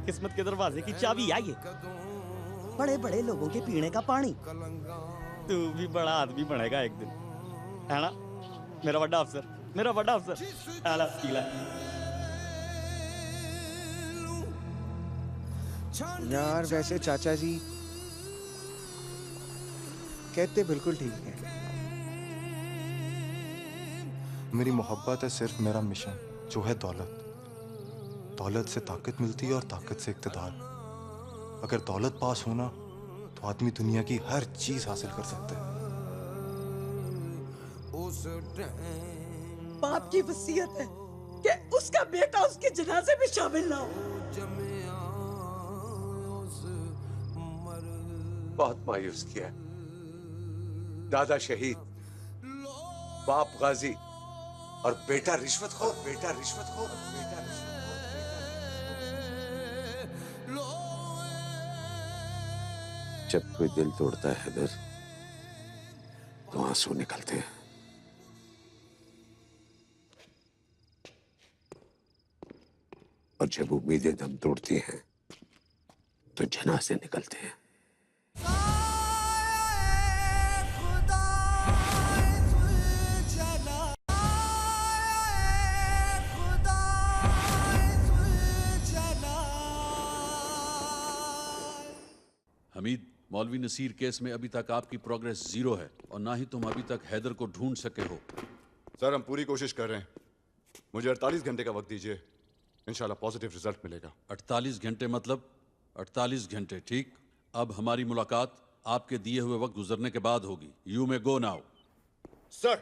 किस्मत के दरवाजे की चाबी आई है। बड़े बड़े लोगों के पीने का पानी। तू भी बड़ा आदमी बनेगा एक दिन, है ना मेरा बड़ा अफसर, मेरा बड़ा अफसर। आला सीला। यार वैसे चाचा जी कहते बिल्कुल ठीक है। मेरी मोहब्बत है सिर्फ मेरा मिशन, जो है दौलत। दौलत से ताकत मिलती है और ताकत से इक़्तिदार। अगर दौलत पास होना तो आदमी दुनिया की हर चीज हासिल कर सकता है। बाप की वसीयत है कि उसका बेटा उसके जनाजे में शामिल ना हो। बहुत मायूस किया। दादा शहीद, बाप गाजी और बेटा रिश्वतखोर, बेटा रिश्वतखोर, बेटा जब कोई दिल तोड़ता है हैदर, तो आंसू निकलते हैं। और जब उम्मीदें दम तोड़ती हैं, तो जनाजे निकलते हैं। हमीद, मौलवी नसीर केस में अभी तक आपकी प्रोग्रेस 0 है और ना ही तुम अभी तक हैदर को ढूंढ सके हो। सर हम पूरी कोशिश कर रहे हैं। मुझे 48 घंटे का वक्त दीजिए, इंशाल्लाह पॉजिटिव रिजल्ट मिलेगा। 48 घंटे मतलब 48 घंटे, ठीक। अब हमारी मुलाकात आपके दिए हुए वक्त गुजरने के बाद होगी। You may go now. Sir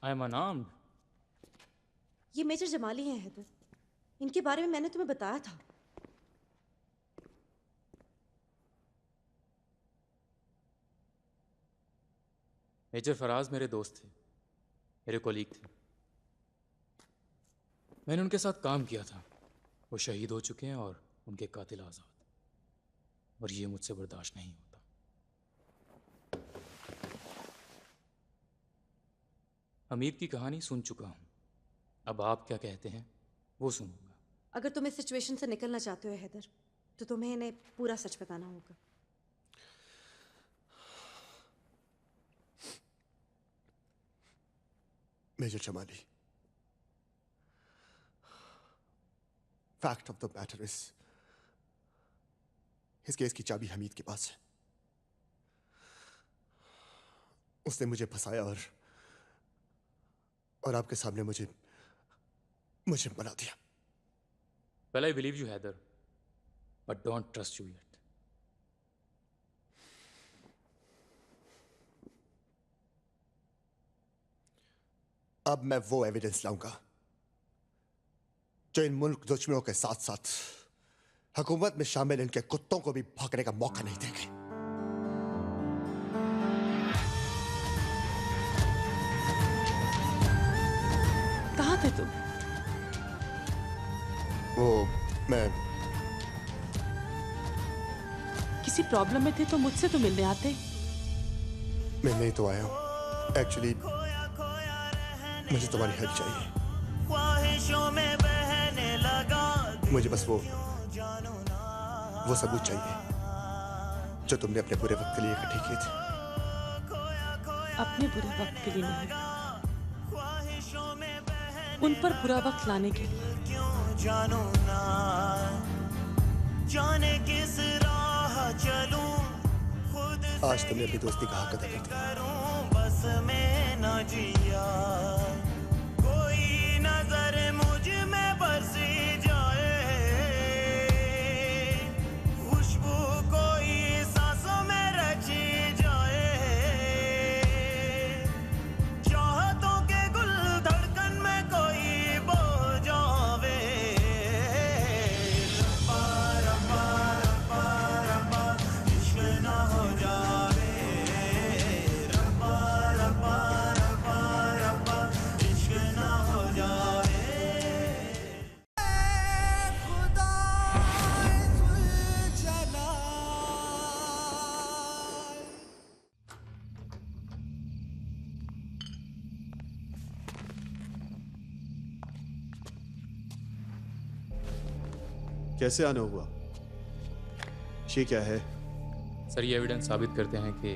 I am unarmoured. ये मेजर जमाली हैं हैदर, इनके बारे में मैंने तुम्हें बताया था। मेजर फराज मेरे दोस्त थे, मेरे कोलीग थे। मैंने उनके साथ काम किया था। वो शहीद हो चुके हैं और उनके कातिल आज़ाद, और ये मुझसे बर्दाश्त नहीं होता। अमीर की कहानी सुन चुका हूँ, अब आप क्या कहते हैं वो सुनूंगा। अगर तुम इस सिचुएशन से निकलना चाहते हो हैदर, तो तुम्हें इन्हें पूरा सच बताना होगा। Major Jamali, fact of the matter is इस केस की चाबी हमीद के पास है। उसने मुझे फंसाया और आपके सामने मुझे मुझे बना दिया। Well, I believe you, Heather, but don't trust you yet. अब मैं वो एविडेंस लाऊंगा जो इन मुल्क दुश्मनों के साथ साथ हुकूमत में शामिल इनके कुत्तों को भी भागने का मौका नहीं देंगे। कहाँ थे तुम? वो मैं किसी प्रॉब्लम में थे तो मुझसे तो मिलने आते। मैं नहीं तो आया हूँ। एक्चुअली मुझे तुम्हारी हेल्प चाहिए। मुझे बस वो सबूत चाहिए जो तुमने अपने बुरे वक्त के लिए इकट्ठे किए थे। अपने बुरे वक्त के लिए नहीं, उन पर बुरा वक्त लाने के लिए। जानो ना जाने किस राह चलूं, खुद आज तुमने अपनी दोस्ती का हक अदा कर दिया। बस में न जिया, कोई नजर मुझ में बरसी जाए, खुशबू कोई सांसों में रची जाए, चाहतों के गुल धड़कन में कोई बो जावे। रब्बा रब्बा रब्बा रब्बा इश्क ना हो जावे, रब्बा रब्बा रब्बा रब्बा इश्क ना हो जावे। खुदा चला कैसे आना हुआ? ये क्या है? सर, ये एविडेंस साबित करते हैं कि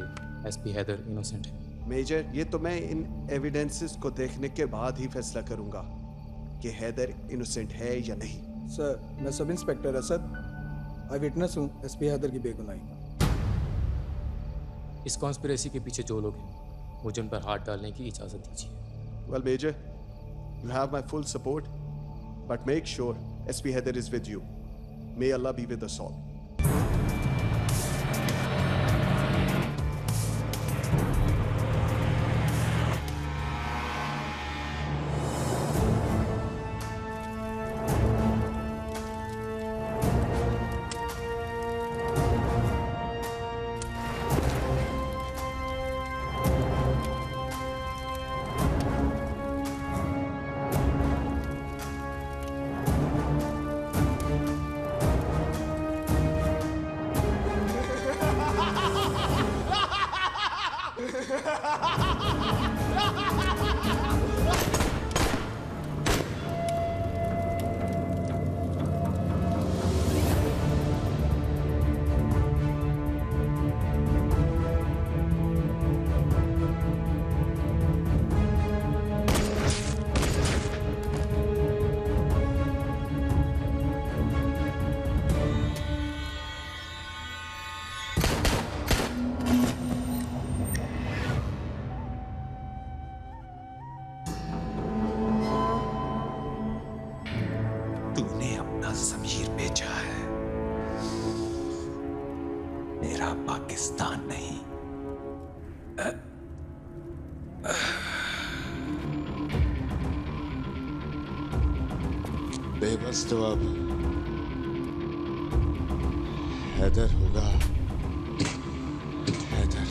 एसपी हैदर इनोसेंट है। मेजर, ये तो मैं इन एविडेंसेस को देखने के बाद ही फैसला करूंगा कि हैदर इनोसेंट है या नहीं। सर, मैं सब इंस्पेक्टर असद आई विटनेस हूँ एसपी हैदर की बेगुनाही। इस कॉन्स्पिरेसी के पीछे जो लोग हैं, मुझे उन पर हाथ डालने की इजाज़त दीजिए। Well, Major, you have my full support, but make sure SP Haider is with you. May Allah be with us all. तूने अपना ज़मीर बेचा है, मेरा पाकिस्तान नहीं। बेबस तो अब हैदर होगा। हैदर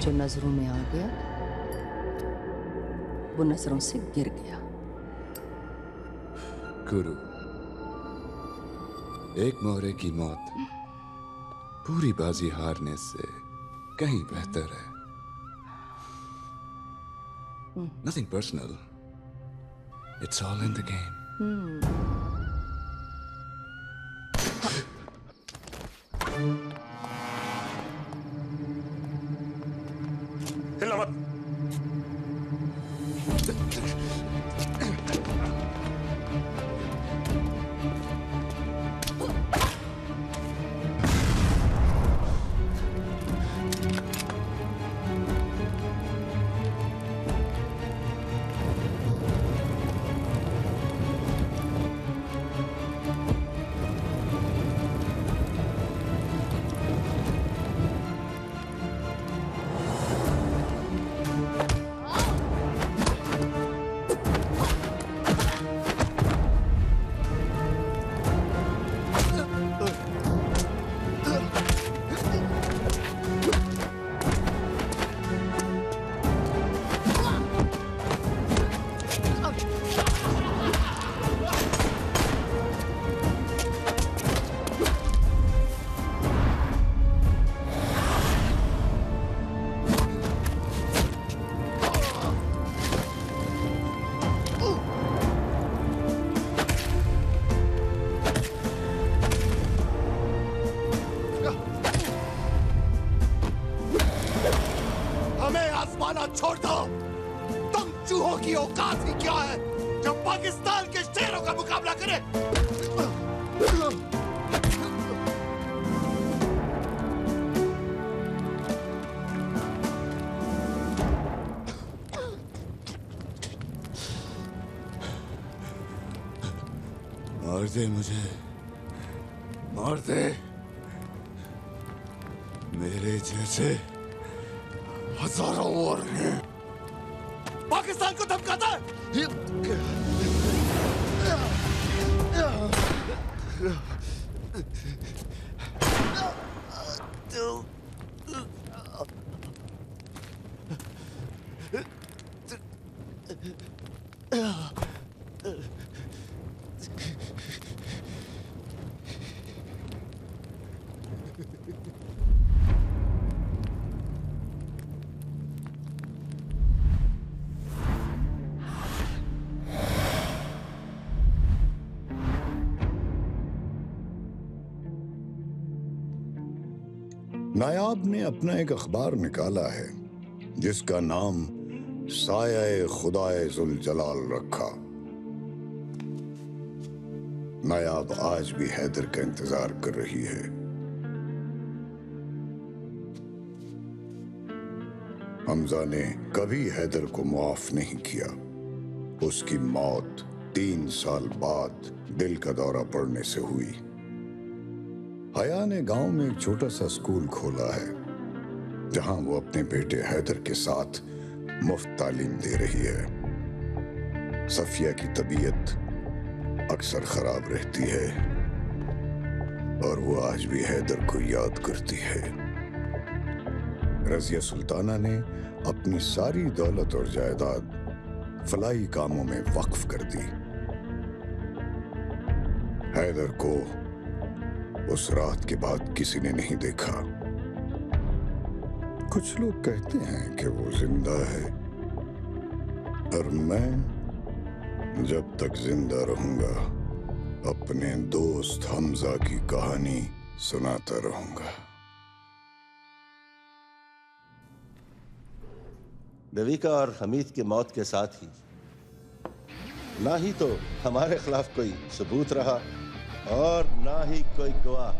जो नजरों में आ गया वो नजरों से गिर गया। गुरु, एक मोहरे की मौत पूरी बाजी हारने से कहीं बेहतर है। Nothing personal. It's all in the game. हिलना मत। छोड़ दो। तुम चूहों की औकात ही क्या है जो पाकिस्तान के शेरों का मुकाबला करे? मार दे मुझे, मार दे। मेरे जैसे हजारों और हैं। पाकिस्तान को धमकाता है। नायाब ने अपना एक अखबार निकाला है जिसका नाम साया खुदाए जुल जलाल रखा। नायाब आज भी हैदर का इंतजार कर रही है। हमजा ने कभी हैदर को माफ नहीं किया। उसकी मौत 3 साल बाद दिल का दौरा पड़ने से हुई। हया ने गांव में एक छोटा सा स्कूल खोला है जहां वो अपने बेटे हैदर के साथ मुफ्त तालीम दे रही है। सफिया की तबीयत अक्सर खराब रहती है और वो आज भी हैदर को याद करती है। रजिया सुल्ताना ने अपनी सारी दौलत और जायदाद फलाही कामों में वक्फ कर दी। हैदर को उस रात के बाद किसी ने नहीं देखा। कुछ लोग कहते हैं कि वो जिंदा है और मैं जब तक जिंदा रहूंगा अपने दोस्त हमजा की कहानी सुनाता रहूंगा। देविका और हमीद की मौत के साथ ही ना ही तो हमारे खिलाफ कोई सबूत रहा और ना ही कोई गवाह।